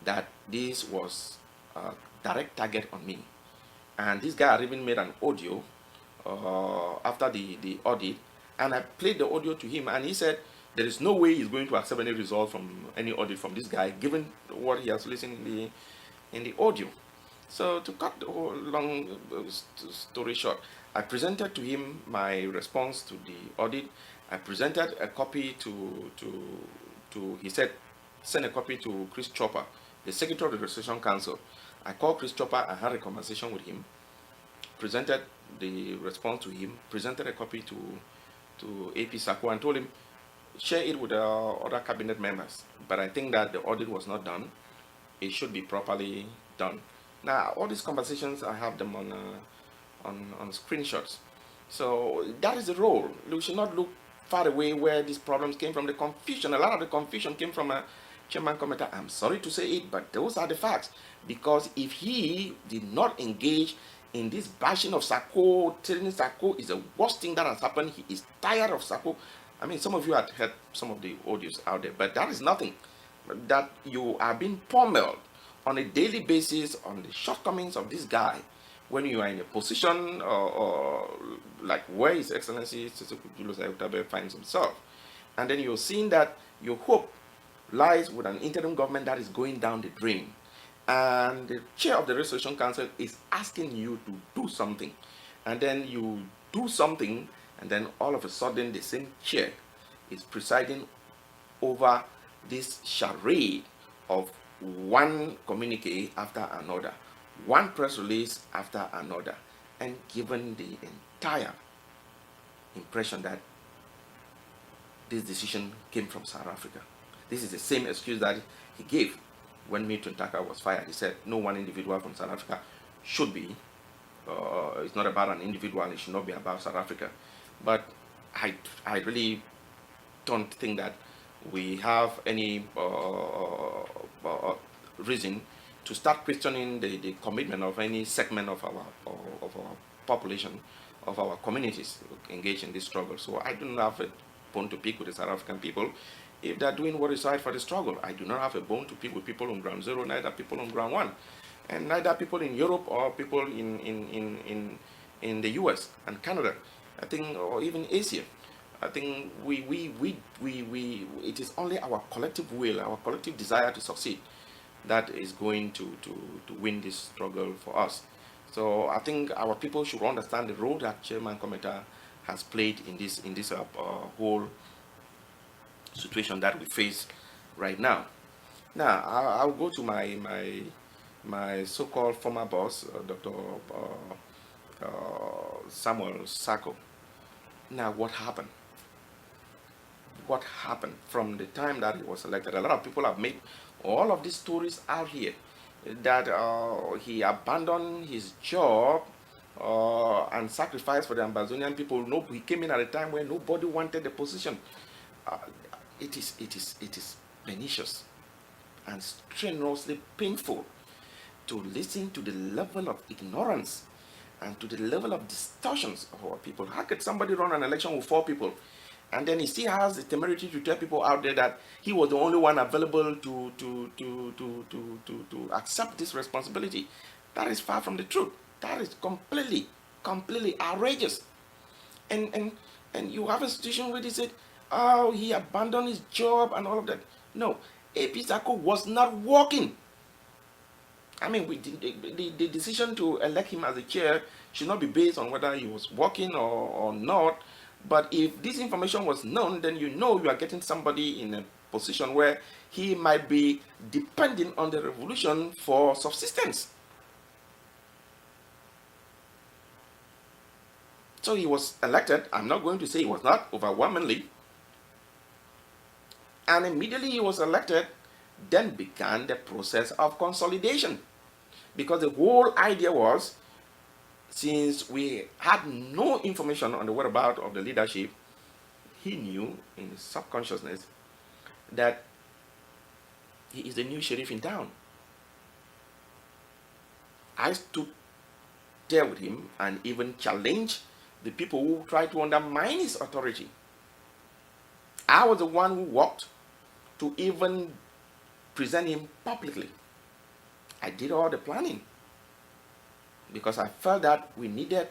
that this was a direct target on me. And this guy had even made an audio after the audit, and I played the audio to him, and he said there is no way he's going to accept any result from any audit from this guy, given what he has listened in the audio. So to cut the whole long story short, I presented to him my response to the audit. I presented a copy to he said, send a copy to Chris Chopper, the Secretary of the Restoration Council. I called Chris Chopper, I had a conversation with him, presented the response to him, presented a copy to AIP Sako, and told him, share it with other cabinet members. But I think that the audit was not done. It should be properly done. Now, all these conversations, I have them on screenshots. So that is the role. We should not look far away where these problems came from. The confusion, a lot of the confusion came from Chairman Kometa. I'm sorry to say it, but those are the facts. Because if he did not engage in this bashing of Sako, telling Sako is the worst thing that has happened, he is tired of Sako. I mean, some of you had heard some of the audios out there, but that is nothing. That you are being pummeled on a daily basis on the shortcomings of this guy when you are in a position or like where His Excellency Julius Ayutabe finds himself. And then you're seeing that your hope lies with an interim government that is going down the drain. And the chair of the Restoration Council is asking you to do something. And then you do something, and then all of a sudden the same chair is presiding over this charade of one communique after another, one press release after another, and given the entire impression that this decision came from South Africa. This is the same excuse that he gave when Milton Taka was fired. He said no one individual from South Africa should be. It's not about an individual. It should not be about South Africa. But I really don't think that we have any reason to start questioning the commitment of any segment of our population, of our communities engaged in this struggle. So I do not have a bone to pick with the South African people if they're doing what is right for the struggle. I do not have a bone to pick with people on ground zero, neither people on ground one, and neither people in Europe or people in the US and Canada, I think, or even Asia. I think it is only our collective will, our collective desire to succeed that is going to win this struggle for us. So I think our people should understand the role that Chairman Kometa has played in this whole situation that we face right now. Now I'll go to my so-called former boss, Dr. Samuel Sako. Now, what happened? What happened from the time that he was elected? A lot of people have made all of these stories out here that he abandoned his job and sacrificed for the Ambazonian people. No, he came in at a time when nobody wanted the position. It is pernicious and strenuously painful to listen to the level of ignorance and to the level of distortions of our people. How could somebody run an election with 4 people and then he still has the temerity to tell people out there that he was the only one available to accept this responsibility? That is far from the truth. That is completely outrageous. And you have a situation where they said, oh, he abandoned his job and all of that. No, AIP Sako was not working. I mean, the decision to elect him as a chair should not be based on whether he was working or not. But if this information was known, then you know you are getting somebody in a position where he might be depending on the revolution for subsistence. So he was elected. I'm not going to say he was not overwhelmingly. And immediately he was elected, then began the process of consolidation. Because the whole idea was, since we had no information on the whereabouts of the leadership, he knew in his subconsciousness that he is the new sheriff in town. I stood there with him and even challenged the people who tried to undermine his authority. I was the one who walked to even present him publicly. I did all the planning because I felt that we needed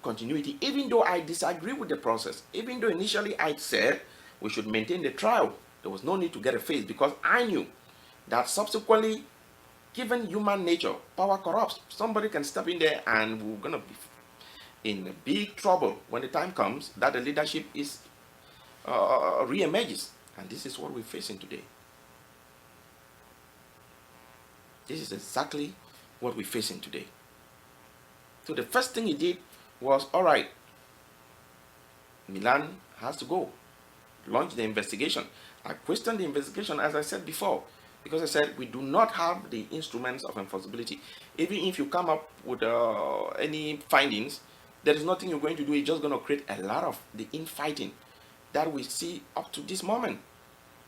continuity, even though I disagree with the process. Even though initially I said we should maintain the trial, there was no need to get a face, because I knew that subsequently, given human nature, power corrupts. Somebody can step in there and we're going to be in big trouble when the time comes that the leadership is re-emerges. And this is what we're facing today. This is exactly what we're facing today. So the first thing he did was, all right, Milan has to go. Launch the investigation. I questioned the investigation, as I said before, because I said we do not have the instruments of enforceability. Even if you come up with any findings, there is nothing you're going to do. It's just going to create a lot of the infighting that we see up to this moment.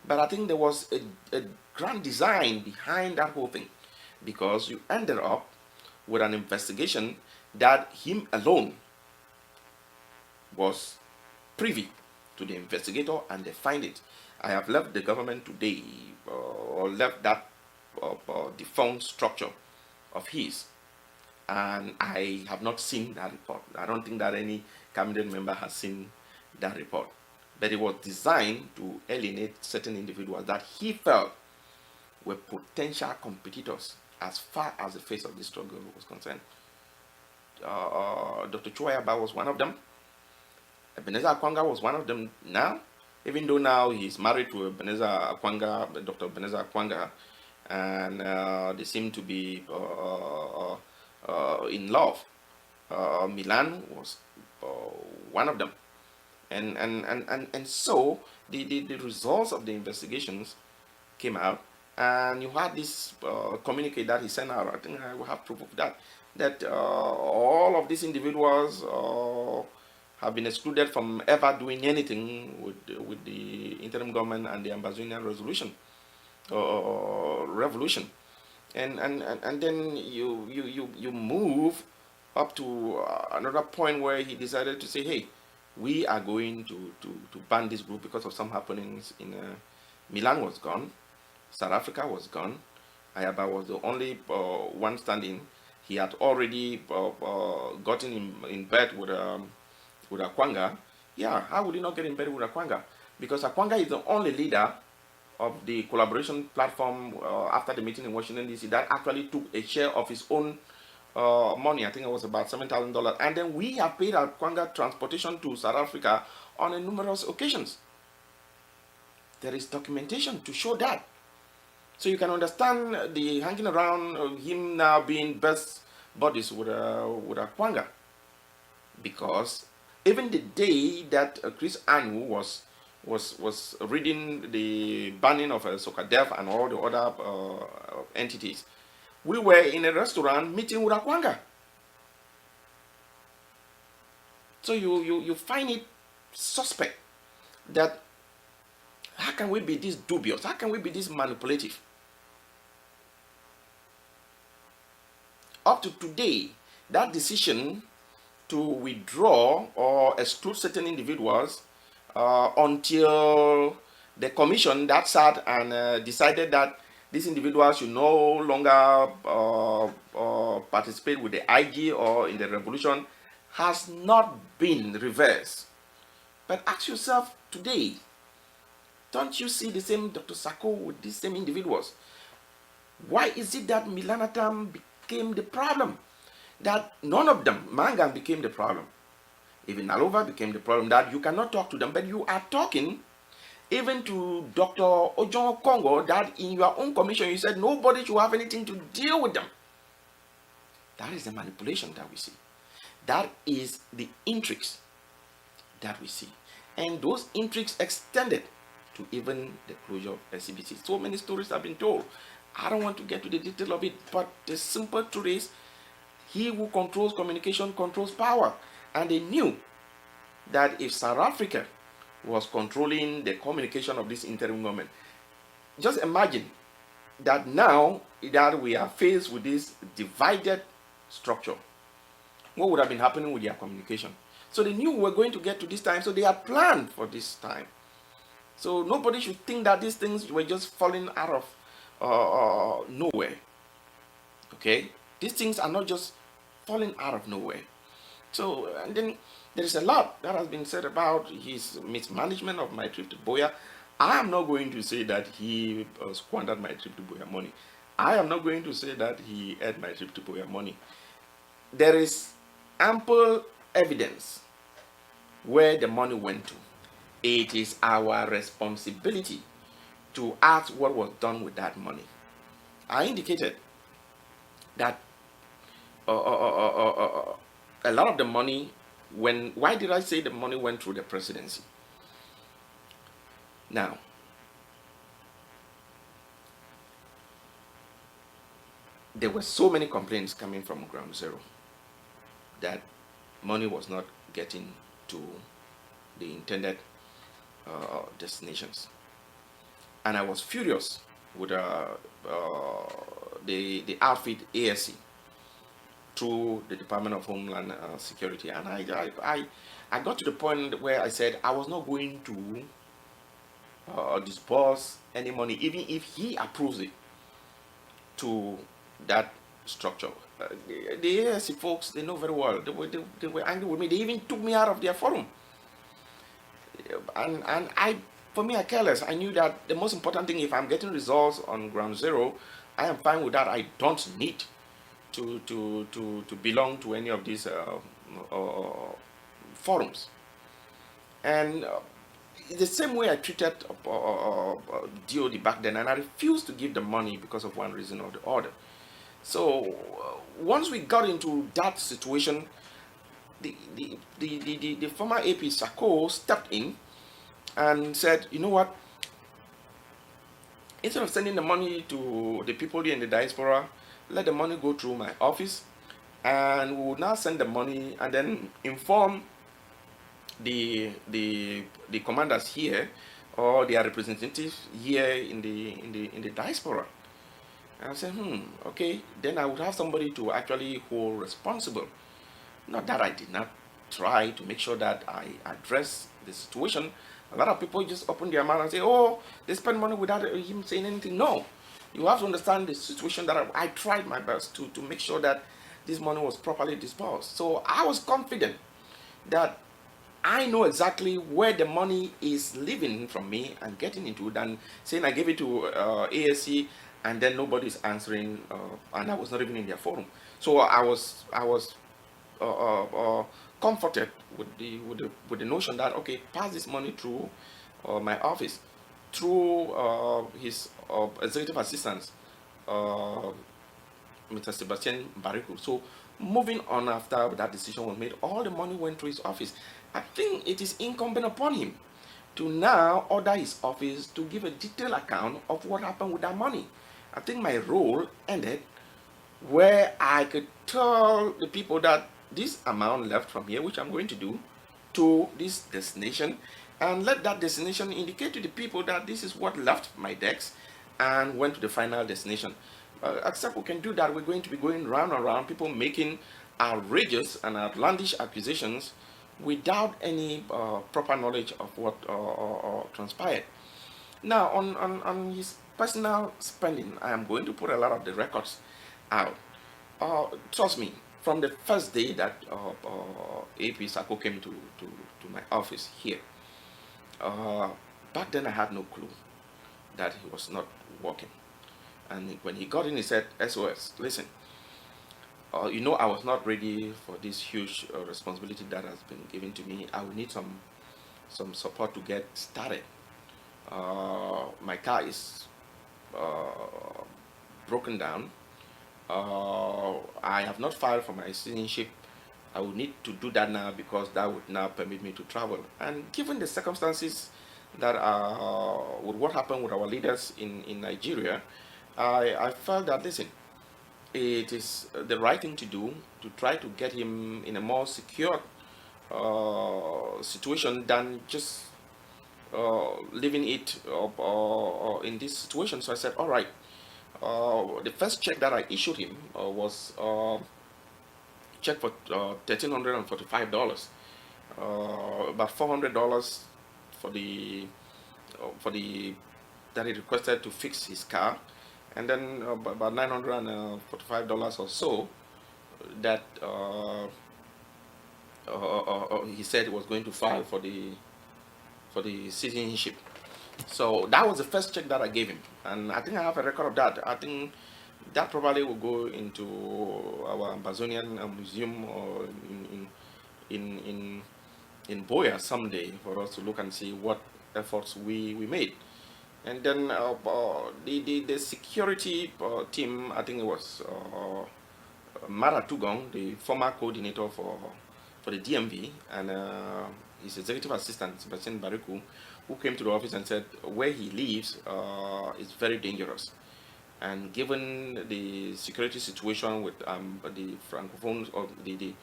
But I think there was a grand design behind that whole thing, because you ended up with an investigation that him alone was privy to the investigator and they find it. I have left the government today, or left that defunct structure of his, and I have not seen that report. I don't think that any cabinet member has seen that report. But it was designed to alienate certain individuals that he felt were potential competitors as far as the face of this struggle was concerned. Dr. Chuayaba was one of them. Ebenezer Akwanga was one of them now, even though now he's married to Ebenezer Akwanga, Dr. Ebenezer Akwanga, and they seem to be in love. Milan was one of them. And so the results of the investigations came out, and you had this communique that he sent out. I think I will have proof of that all of these individuals have been excluded from ever doing anything with the interim government and the Ambazonian revolution. And then you move up to another point where he decided to say, hey, we are going to ban this group because of some happenings in Milan was gone, South Africa was gone, Ayaba was the only one standing. He had already gotten in bed with Akwanga. Yeah, how would he not get in bed with Akwanga? Because Akwanga is the only leader of the collaboration platform after the meeting in Washington, D.C. that actually took a share of his own money. I think it was about $7,000. And then we have paid Akwanga transportation to South Africa on a numerous occasions. There is documentation to show that. So you can understand the hanging around him now being best buddies with Akwanga. Because even the day that Chris Anu was reading the banning of Sokadev and all the other entities, we were in a restaurant meeting with Akwanga. So you find it suspect that how can we be this dubious? How can we be this manipulative? Up to today, that decision to withdraw or exclude certain individuals until the commission that sat and decided that these individuals should no longer participate with the IG or in the revolution has not been reversed. But ask yourself today, don't you see the same Dr. Sako with these same individuals? Why is it that Milanatam became the problem? That none of them, Mangan became the problem. Even Nalova became the problem, that you cannot talk to them, but you are talking even to Dr. Ojon Congo, that in your own commission you said nobody should have anything to deal with them. That is the manipulation that we see. That is the intrigues that we see. And those intrigues extended to even the closure of SCBC. So many stories have been told. I don't want to get to the detail of it, but the simple truth is, he who controls communication controls power. And they knew that if South Africa was controlling the communication of this interim government, just imagine that now that we are faced with this divided structure, what would have been happening with their communication? So they knew we were going to get to this time, so they had planned for this time. So nobody should think that these things were just falling out of nowhere. Okay, these things are not just falling out of nowhere. So, and then there is a lot that has been said about his mismanagement of my trip to Boya. I am not going to say that he squandered my trip to Boya money. I am not going to say that he ate my trip to Boya money. There is ample evidence where the money went to. It is our responsibility to ask what was done with that money. I indicated that a lot of the money why did I say the money went through the presidency? Now, there were so many complaints coming from Ground Zero that money was not getting to the intended destinations, and I was furious with the outfit ASC through the Department of Homeland Security, and I got to the point where I said I was not going to disburse any money, even if he approves it, to that structure. The ASC folks, they know very well. They were angry with me. They even took me out of their forum. And for me, I care less. I knew that the most important thing, if I'm getting results on Ground Zero, I am fine with that. I don't need to belong to any of these forums. And the same way I treated DOD back then, and I refused to give the money because of one reason or the other. So once we got into that situation, the former AIP Sako stepped in and said, you know what, instead of sending the money to the people here in the diaspora, let the money go through my office, and we will now send the money and then inform the commanders here or their representatives here in the diaspora. And I said, okay, then I would have somebody to actually hold responsible. Not that I did not try to make sure that I address the situation. A lot of people just open their mouth and say, oh, they spend money without him saying anything. No, you have to understand the situation that I tried my best to make sure that this money was properly disbursed. So I was confident that I know exactly where the money is leaving from me and getting into than saying I gave it to ASC and then nobody is answering, and I was not even in their forum. So I was comforted with the notion that, okay, pass this money through my office, through his executive assistant, Mr. Sebastian Bariku. So moving on, after that decision was made, all the money went to his office. I think it is incumbent upon him to now order his office to give a detailed account of what happened with that money. I think my role ended where I could tell the people that this amount left from here, which I'm going to do, to this destination, and let that destination indicate to the people that this is what left my decks and went to the final destination. Except we can do that, we're going to be going round and round, people making outrageous and outlandish accusations without any proper knowledge of what transpired. Now, on his personal spending, I am going to put a lot of the records out. Trust me, from the first day that AIP Sako came to my office here, back then I had no clue that he was not working. And when he got in, he said, SOS, listen, you know, I was not ready for this huge responsibility that has been given to me. I will need some support to get started. My car is broken down. I have not filed for my citizenship. I will need to do that now because that would now permit me to travel. And given the circumstances that with what happened with our leaders in Nigeria, I felt that, listen, it is the right thing to do to try to get him in a more secure situation than just leaving it in this situation. So I said, all right. The first check that I issued him was check for $1,345, about $400 for the that he requested to fix his car, and then about $945 or so that he said he was going to file for the citizenship. So that was the first check that I gave him, and I think I have a record of that. I think that probably will go into our Amazonian museum or in Boya someday for us to look and see what efforts we made. And then the security team, I think it was Mara Tugong, the former coordinator for the DMV, and his executive assistant, Sebastian Bariku, who came to the office and said where he lives is very dangerous. And given the security situation with the Francophones or the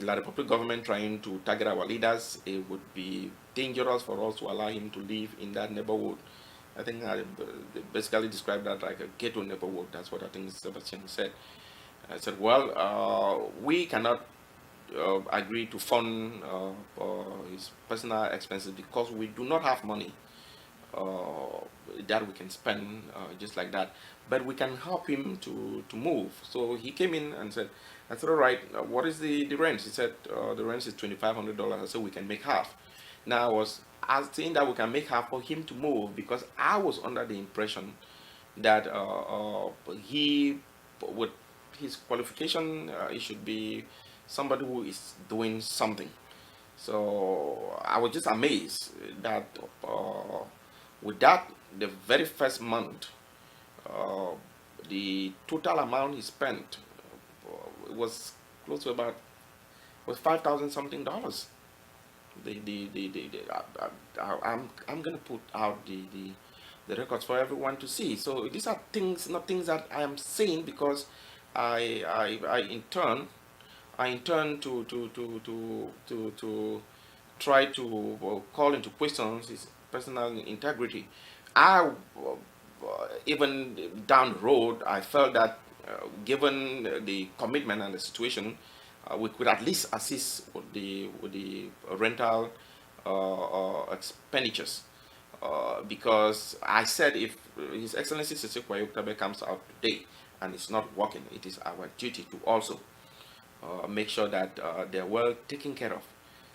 La Republic government trying to target our leaders, it would be dangerous for us to allow him to live in that neighborhood. I think I basically described that like a ghetto neighborhood. That's what I think Sebastian said. I said, well, we cannot agree to fund his personal expenses because we do not have money that we can spend just like that. But we can help him to move. So he came in and said, I said, all right, what is the rent? He said, the rent is $2,500. I said, we can make half. Now I was saying that we can make half for him to move because I was under the impression that he, with his qualification, he should be somebody who is doing something. So I was just amazed that with that, the very first month, uh, the total amount he spent was close to about was 5,000 something dollars. I'm gonna put out the records for everyone to see. So these are things, not things that I am saying because I intend to try to call into questions his personal integrity. I even down the road, I felt that given the commitment and the situation, we could at least assist with the rental expenditures. Because I said if His Excellency Sisi Tabe comes out today and it's not working, it is our duty to also make sure that they're well taken care of.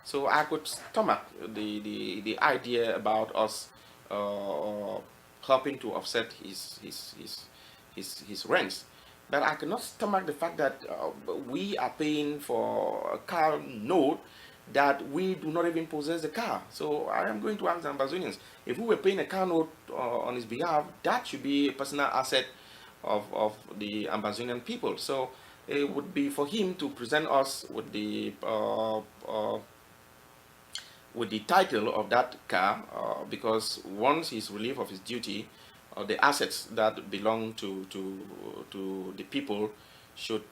So I could stomach the idea about us helping to offset his rents. But I cannot stomach the fact that we are paying for a car note that we do not even possess the car. So I am going to ask the Amazonians, if we were paying a car note on his behalf, that should be a personal asset of the Amazonian people. So it would be for him to present us with the title of that car, because once he's relieved of his duty, the assets that belong to the people should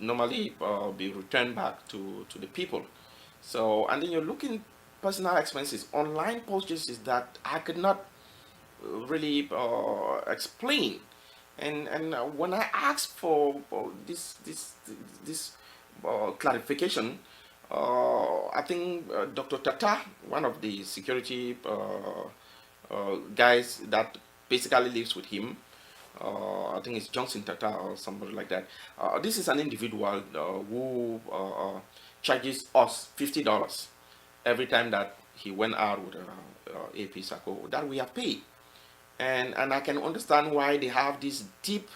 normally be returned back to the people. So, and then you're looking personal expenses, online purchases that I could not really explain. And when I asked for this clarification, I think Dr. Tata, one of the security guys that basically lives with him, I think it's Johnson Tata or somebody like that. This is an individual who charges us $50 every time that he went out with AIP Sako that we have paid. And I can understand why they have this deep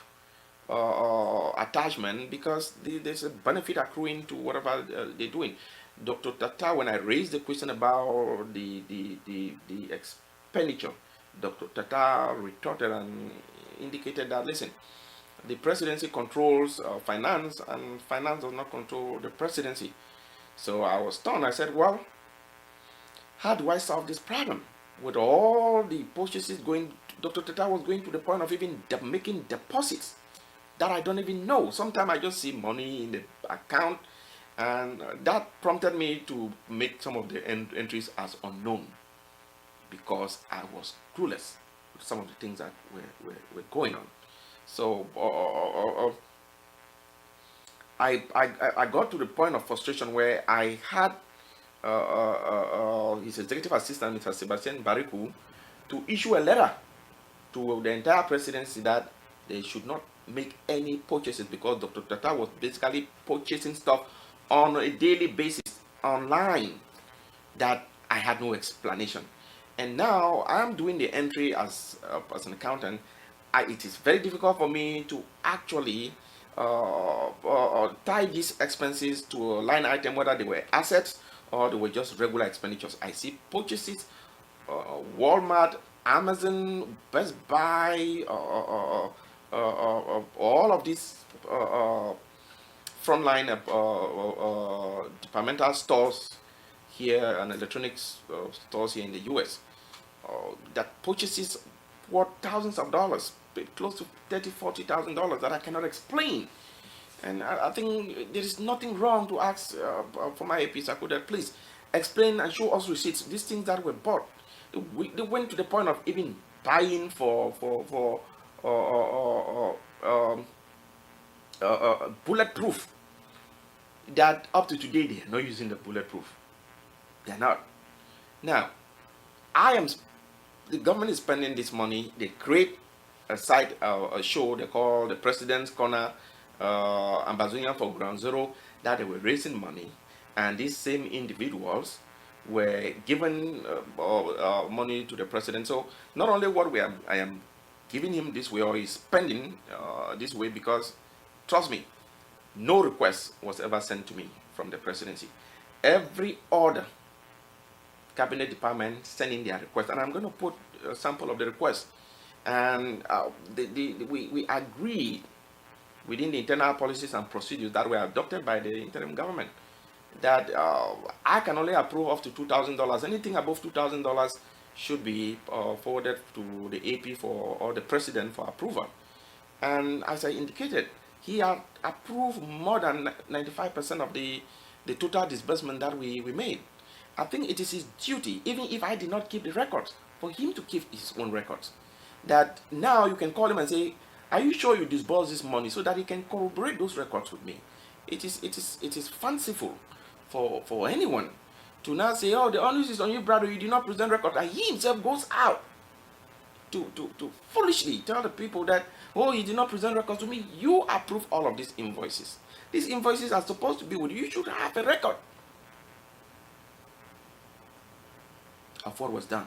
attachment, because there's a benefit accruing to whatever they're doing. Dr. Tata, when I raised the question about the expenditure, Dr. Tata retorted and indicated that, listen, the presidency controls finance, and finance does not control the presidency. So I was stunned. I said, well, how do I solve this problem? with all the purchases going, Dr. Tata was going to the point of even making deposits that I don't even know. Sometimes I just see money in the account, and that prompted me to make some of the entries as unknown, because I was clueless with some of the things that were going on. So I got to the point of frustration where I had his executive assistant, Mr. Sebastian Bariku, to issue a letter to the entire presidency that they should not make any purchases, because Dr. Tata was basically purchasing stuff on a daily basis online that I had no explanation. And now I'm doing the entry as an accountant. It is very difficult for me to actually tie these expenses to a line item, whether they were assets or they were just regular expenditures. I see purchases, Walmart, Amazon, Best Buy, all of these frontline departmental stores here and electronics stores here in the US that purchases worth thousands of dollars, close to $30,000-$40,000 that I cannot explain. And I think there is nothing wrong to ask from AIP Sako that please explain and show us receipts. These things that were bought, they went to the point of even buying for bulletproof. That up to today they are not using the bulletproof. They are not. Now, the government is spending this money. They create a site, a show they call the President's Corner, Ambazonian for Ground Zero, that they were raising money, and these same individuals were given money to the president. So not only I am giving him this way, or he's spending this way, because trust me, no request was ever sent to me from the presidency. Every order, cabinet department sending their request, and I'm going to put a sample of the request. And we agreed within the internal policies and procedures that were adopted by the interim government that I can only approve up to $2,000. Anything above $2,000 should be forwarded to the AP or the president for approval. And as I indicated, he had approved more than 95% of the total disbursement that we made. I think it is his duty, even if I did not keep the records, for him to keep his own records. That now you can call him and say, are you sure you disbursed this money, so that he can corroborate those records with me. It is fanciful for anyone to now say, oh, the onus is on you, brother, you did not present records, and he himself goes out to foolishly tell the people that, oh, you did not present records to me. You approve all of these invoices. These invoices are supposed to be with you. You should have a record of what was done.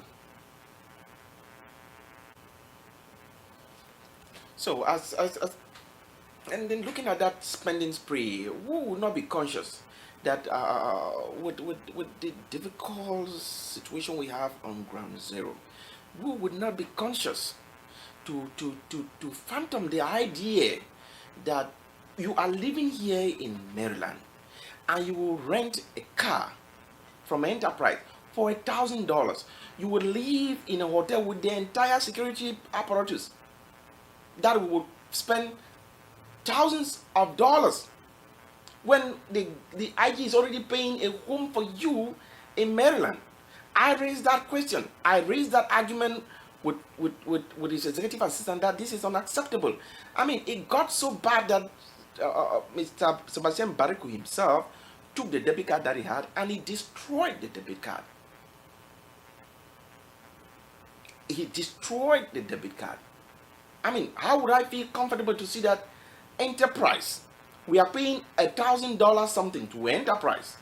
So and then looking at that spending spree, who would not be conscious that with the difficult situation we have on ground zero, who would not be conscious to fathom the idea that you are living here in Maryland and you will rent a car from Enterprise for $1,000. You will live in a hotel with the entire security apparatus that would spend thousands of dollars, when the IG is already paying a home for you in Maryland. I raised that question. I raised that argument with his executive assistant that this is unacceptable. I mean, it got so bad that Mr. Sebastian Bariku himself took the debit card that he had and he destroyed the debit card. He destroyed the debit card. I mean, how would I feel comfortable to see that Enterprise, we are paying $1,000 something to Enterprise,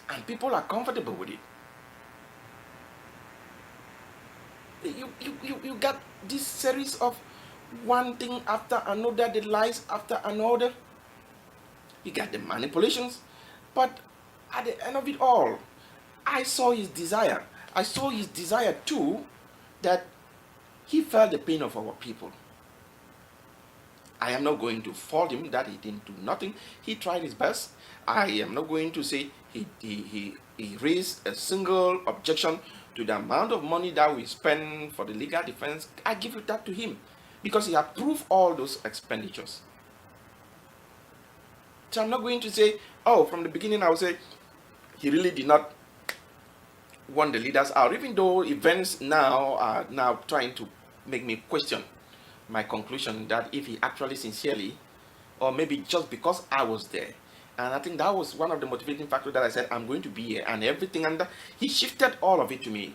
and people are comfortable with it? You got this series of one thing after another, the lies after another. You got the manipulations, but at the end of it all, I saw his desire. I saw his desire too, that he felt the pain of our people. I am not going to fault him that he didn't do nothing. He tried his best. I am not going to say he raised a single objection to the amount of money that we spend for the legal defense, I give it that to him because he approved all those expenditures. So I'm not going to say, oh, from the beginning I will say he really did not want the leaders out, even though events now are now trying to make me question my conclusion that if he actually sincerely, or maybe just because I was there. And I think that was one of the motivating factors that I said, I'm going to be here and everything. And he shifted all of it to me.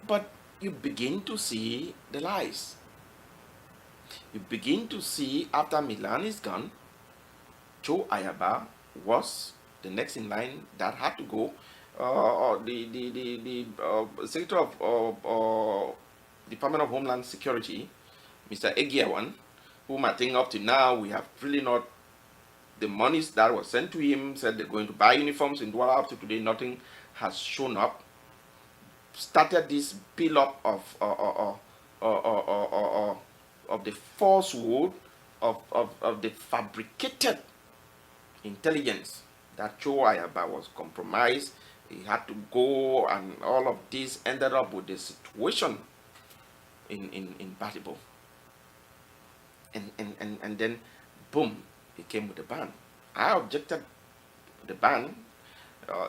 But you begin to see the lies. You begin to see after Milan is gone, Joe Ayaba was the next in line that had to go. The Secretary of Department of Homeland Security, Mr. Egiawan, whom I think up to now we have really not, the monies that was sent to him said they're going to buy uniforms in Douala. Up to today, nothing has shown up. Started this build up of the falsehood of the fabricated intelligence that Joe Ayaba was compromised. He had to go, and all of this ended up with the situation in Batibo. And then boom, he came with the ban. I objected to the ban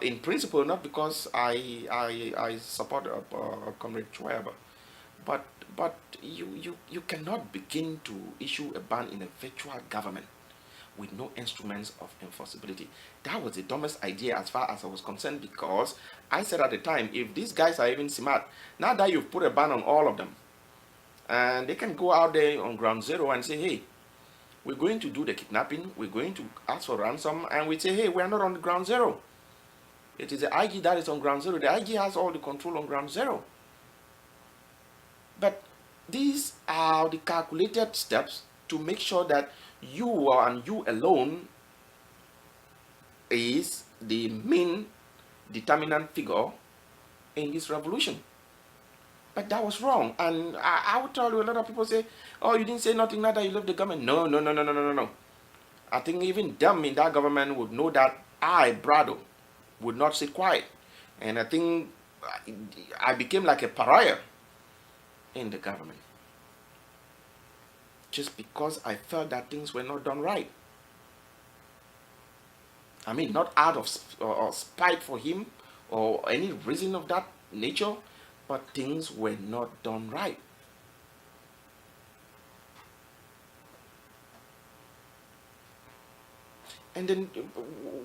in principle, not because I support Comrade Chwayaba, but you cannot begin to issue a ban in a virtual government with no instruments of enforceability. That was the dumbest idea as far as I was concerned, because I said at the time, if these guys are even smart, now that you've put a ban on all of them, and they can go out there on ground zero and say, hey, we're going to do the kidnapping, we're going to ask for ransom, and we say, hey, we're not on the ground zero. It is the IG that is on ground zero. The IG has all the control on ground zero. But these are the calculated steps to make sure that you and you alone is the main determinant figure in this revolution. But that was wrong. And I would tell you, a lot of people say, oh, you didn't say nothing now that you left the government. No. I think even them in that government would know that I, Brado, would not sit quiet. And I think I became like a pariah in the government, just because I felt that things were not done right. I mean, not out of spite for him or any reason of that nature, but things were not done right. And then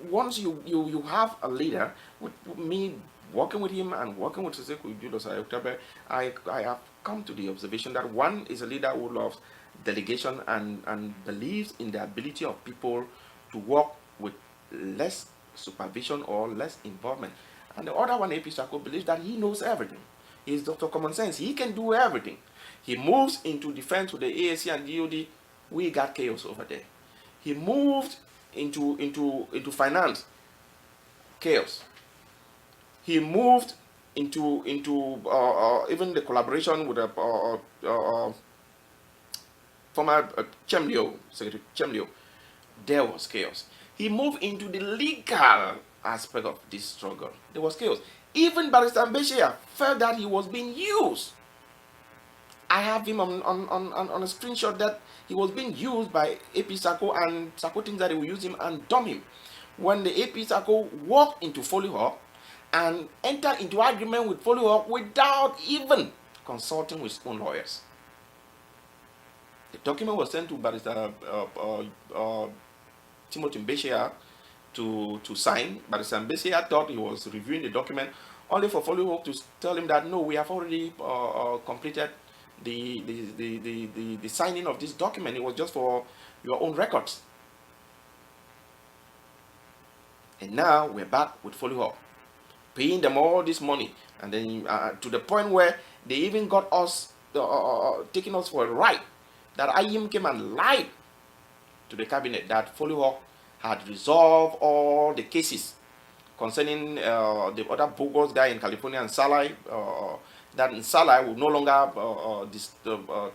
once you have a leader, with me working with him and working with Julius Ayoktabe, I have come to the observation that one is a leader who loves delegation and believes in the ability of people to work with less supervision or less involvement. And the other one, AIP Sako, believes that he knows everything. He's Dr. Common Sense. He can do everything. He moves into defense with the AAC and DOD. We got chaos over there. He moved into finance, chaos. He moved into even the collaboration with former Chemlio, Secretary Chemlio. There was chaos. He moved into the legal aspect of this struggle. There was chaos. Even Barrister Mbeshia felt that he was being used. I have him on a screenshot that he was being used by AIP Sako, and Sako thinks that he will use him and dump him. When the AIP Sako walked into Foley Hall and entered into agreement with Foley Hall without even consulting with his own lawyers. The document was sent to Barrister Timothy Mbeshia to sign. Barrister Mbeshia thought he was reviewing the document, only for Foley Hall to tell him that no, we have already completed the signing of this document. It was just for your own records. And now we're back with Foley Hall, paying them all this money, and then to the point where they even got us taking us for a ride. That IEM came and lied to the cabinet that Foley Hall had resolved all the cases concerning the other bogus guy in California and Salai. That Salai would no longer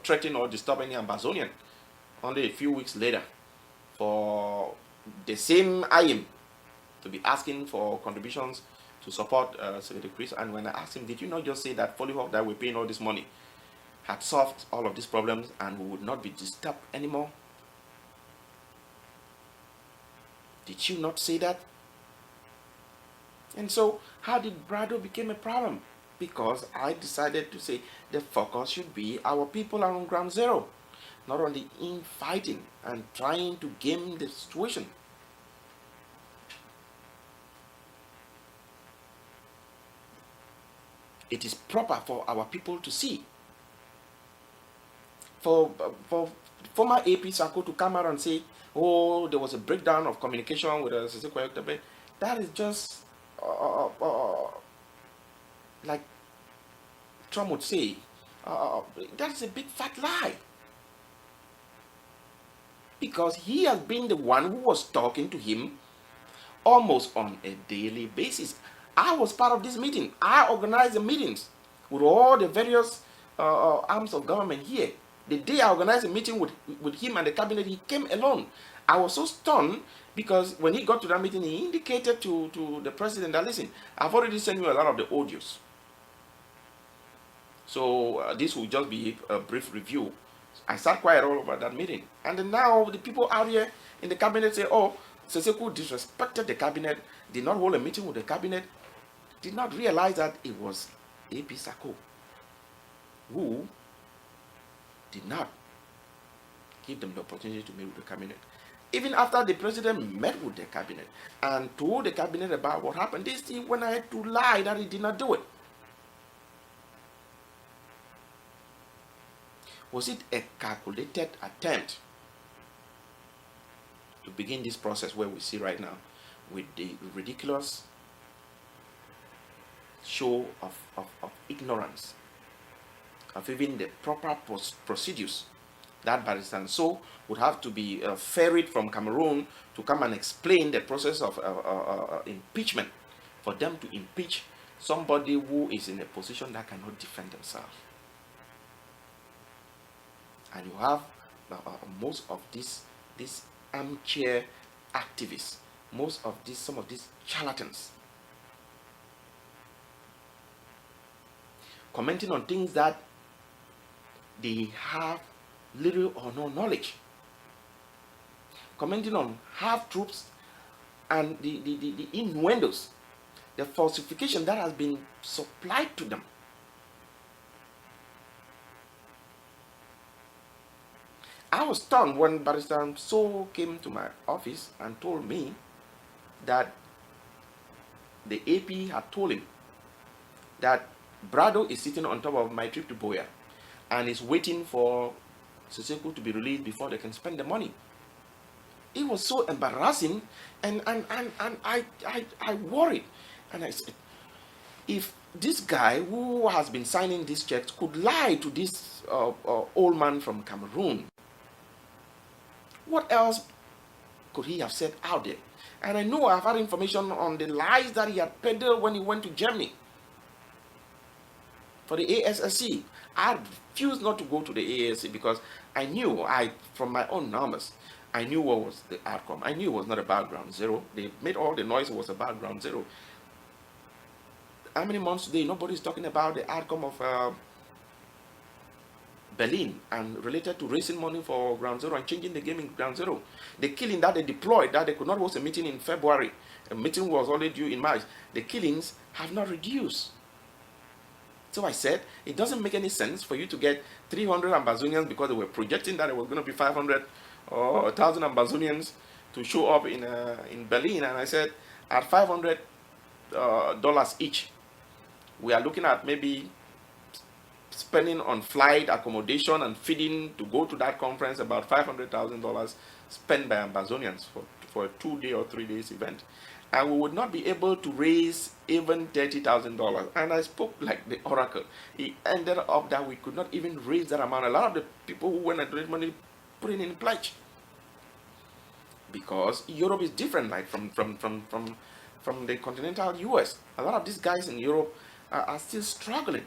threaten or disturb any Amazonian. Only a few weeks later, for the same IM to be asking for contributions to support Secretary Chris. And when I asked him, did you not just say that Foley that we're paying all this money had solved all of these problems and we would not be disturbed anymore? Did you not say that? And so, how did Brado become a problem? Because I decided to say the focus should be our people are on ground zero, not only infighting and trying to game the situation. It is proper for our people to see. For former AIP Sako to come out and say, oh, there was a breakdown of communication with the that is just like Trump would say, that's a big fat lie. Because he has been the one who was talking to him almost on a daily basis. I was part of this meeting. I organized the meetings with all the various arms of government here. The day I organized a meeting with him and the cabinet, he came alone. I was so stunned because when he got to that meeting, he indicated to the president that, listen, I've already sent you a lot of the audios. So this will just be a brief review. I sat quiet all over that meeting. And then now the people out here in the cabinet say, oh, Seseko disrespected the cabinet, did not hold a meeting with the cabinet, did not realize that it was AIP Sako who did not give them the opportunity to meet with the cabinet. Even after the president met with the cabinet and told the cabinet about what happened, they still went ahead to lie that he did not do it. Was it a calculated attempt to begin this process where we see right now with the ridiculous show of ignorance of even the proper procedures that Barrister So would have to be ferried from Cameroon to come and explain the process of impeachment, for them to impeach somebody who is in a position that cannot defend themselves. And you have most of these armchair activists, some of these charlatans, commenting on things that they have little or no knowledge, commenting on half-truths and the innuendos, the falsification that has been supplied to them. I was stunned when Barrister So came to my office and told me that the AP had told him that Brado is sitting on top of my trip to Boya and is waiting for Seseko to be released before they can spend the money. It was so embarrassing, and I worried. And I said, if this guy who has been signing these checks could lie to this old man from Cameroon, what else could he have said out there? And I know I've had information on the lies that he had peddled when he went to Germany for the ASSC. I refused not to go to the ASSC because I knew, from my own numbers, I knew what was the outcome. I knew it was not about ground zero. They made all the noise, it was about ground zero. How many months today, nobody's talking about the outcome of Berlin and related to raising money for ground zero and changing the game in ground zero. The killing that they deployed, that they could not host a meeting in February, a meeting was only due in March. The killings have not reduced. So I said, it doesn't make any sense for you to get 300 Ambazonians because they were projecting that it was going to be 500 or 1,000 Ambazonians to show up in Berlin. And I said, at $500 each, we are looking at maybe spending on flight, accommodation, and feeding to go to that conference about $500,000 spent by Ambazonians for a 2-day or 3 days event. And we would not be able to raise even $30,000. And I spoke like the oracle. It ended up that we could not even raise that amount. A lot of the people who went and raised money put it in pledge. Because Europe is different, like from the continental US. A lot of these guys in Europe are still struggling.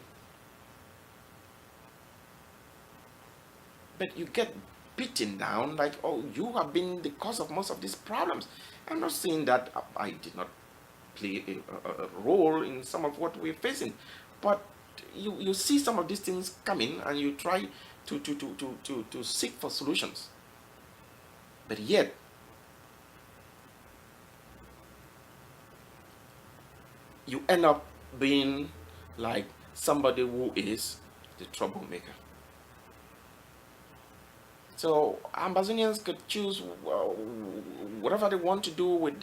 But you get beaten down like, oh, you have been the cause of most of these problems. I'm not saying that I did not play a role in some of what we're facing. But you see some of these things coming, and you try to seek for solutions. But yet, you end up being like somebody who is the troublemaker. So Amazonians could choose whatever they want to do with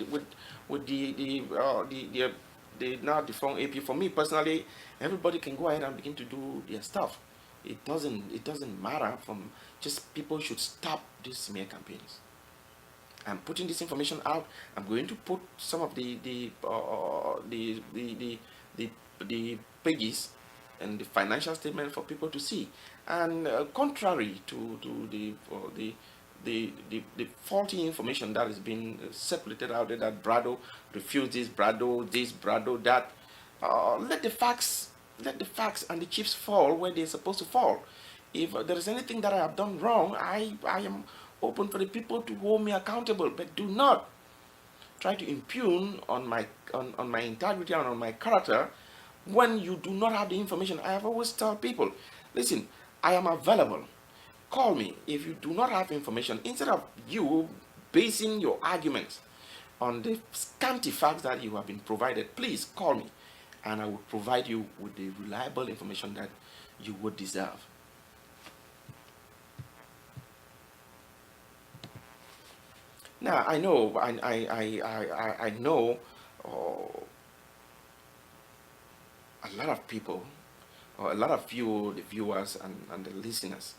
the now defunct AP. For me personally, everybody can go ahead and begin to do their stuff. It doesn't matter. From just people should stop these smear campaigns. I'm putting this information out. I'm going to put some of the pages and the financial statement for people to see. And contrary to the faulty information that is being circulated out there, that Brado refused this, Brado that, let the facts and the chips fall where they're supposed to fall. If there is anything that I have done wrong, I am open for the people to hold me accountable, but do not try to impugn on my integrity and on my character when you do not have the information. I have always tell people, listen, I am available. Call me if you do not have information. Instead of you basing your arguments on the scanty facts that you have been provided, please call me, and I will provide you with the reliable information that you would deserve. Now I know I know a lot of people, or a lot of you, the viewers and the listeners,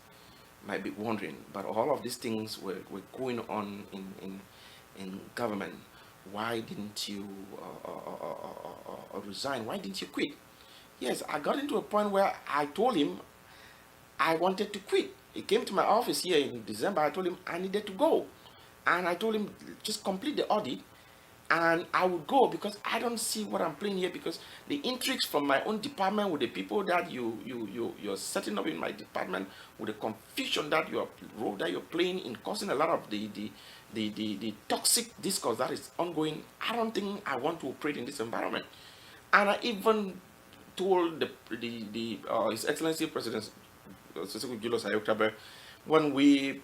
might be wondering, but all of these things were going on in government. Why didn't you resign? Why didn't you quit? Yes, I got into a point where I told him I wanted to quit. He came to my office here in December. I told him I needed to go. And I told him, just complete the audit and I would go, because I don't see what I'm playing here, because the intrigues from my own department with the people that you're setting up in my department, with the confusion that role that you're playing in causing a lot of the toxic discourse that is ongoing. I don't think I want to operate in this environment. And I even told His Excellency President Julius Ayoktabe, when we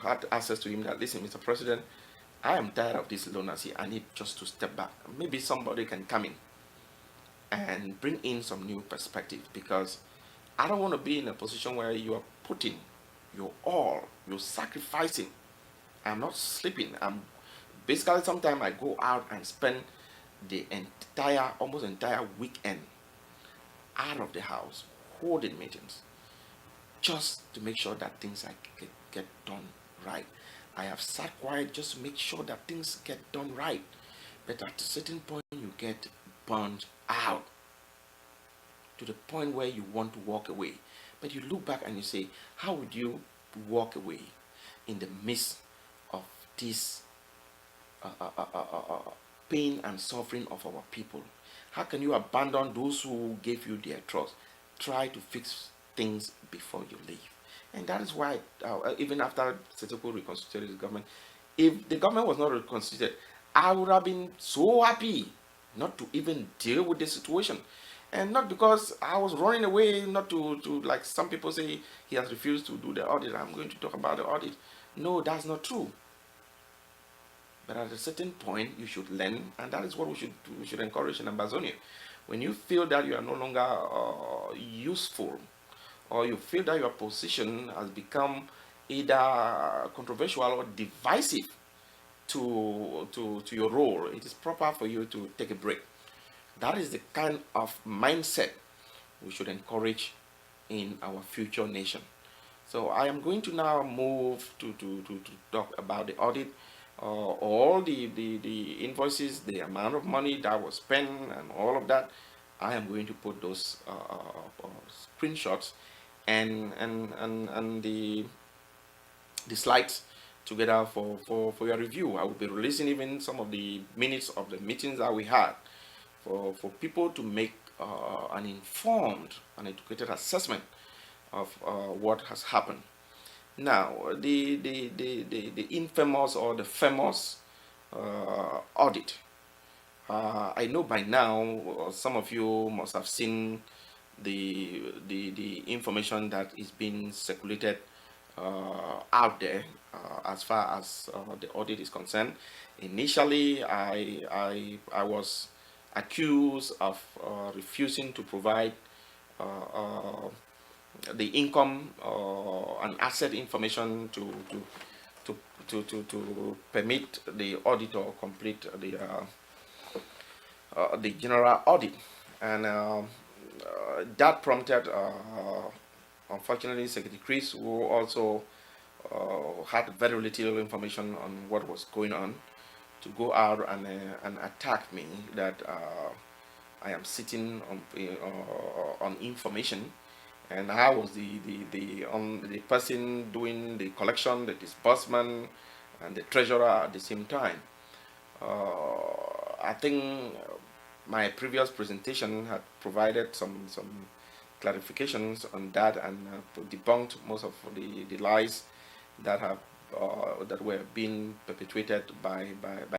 had access to him, that, listen, Mr. President, I am tired of this lunacy. I need just to step back. Maybe somebody can come in and bring in some new perspective, because I don't want to be in a position where you are putting your all, you're sacrificing. I'm not sleeping. I'm basically, sometimes I go out and spend the almost entire weekend out of the house, holding meetings, just to make sure that things get done right. I have sat quiet just to make sure that things get done right. But at a certain point, you get burned out to the point where you want to walk away. But you look back and you say, how would you walk away in the midst of this pain and suffering of our people? How can you abandon those who gave you their trust? Try to fix things before you leave. And that is why, even after Sako reconstituted his government, if the government was not reconstituted, I would have been so happy not to even deal with the situation. And not because I was running away, not to like some people say, he has refused to do the audit. I'm going to talk about the audit. No, that's not true. But at a certain point, you should learn, and that is what we should do. We should encourage in Amazonia. When you feel that you are no longer useful, or you feel that your position has become either controversial or divisive to your role, it is proper for you to take a break. That is the kind of mindset we should encourage in our future nation. So I am going to now move to talk about the audit. All the invoices, the amount of money that was spent, and all of that. I am going to put those screenshots and the slides together for your review. I will be releasing even some of the minutes of the meetings that we had for people to make an informed and educated assessment of what has happened. Now, the infamous or the famous audit I know by now, some of you must have seen the information that is being circulated out there as far as the audit is concerned. Initially, I was accused of refusing to provide uh, uh, the income and asset information to, to permit the auditor complete the general audit, and that prompted, unfortunately, Secretary Chris, who also had very little information on what was going on, to go out and attack me that I am sitting on information, and I was the person doing the collection, the disbursement, and the treasurer at the same time. I think my previous presentation had provided some clarifications on that, and debunked most of the lies that have that were being perpetuated by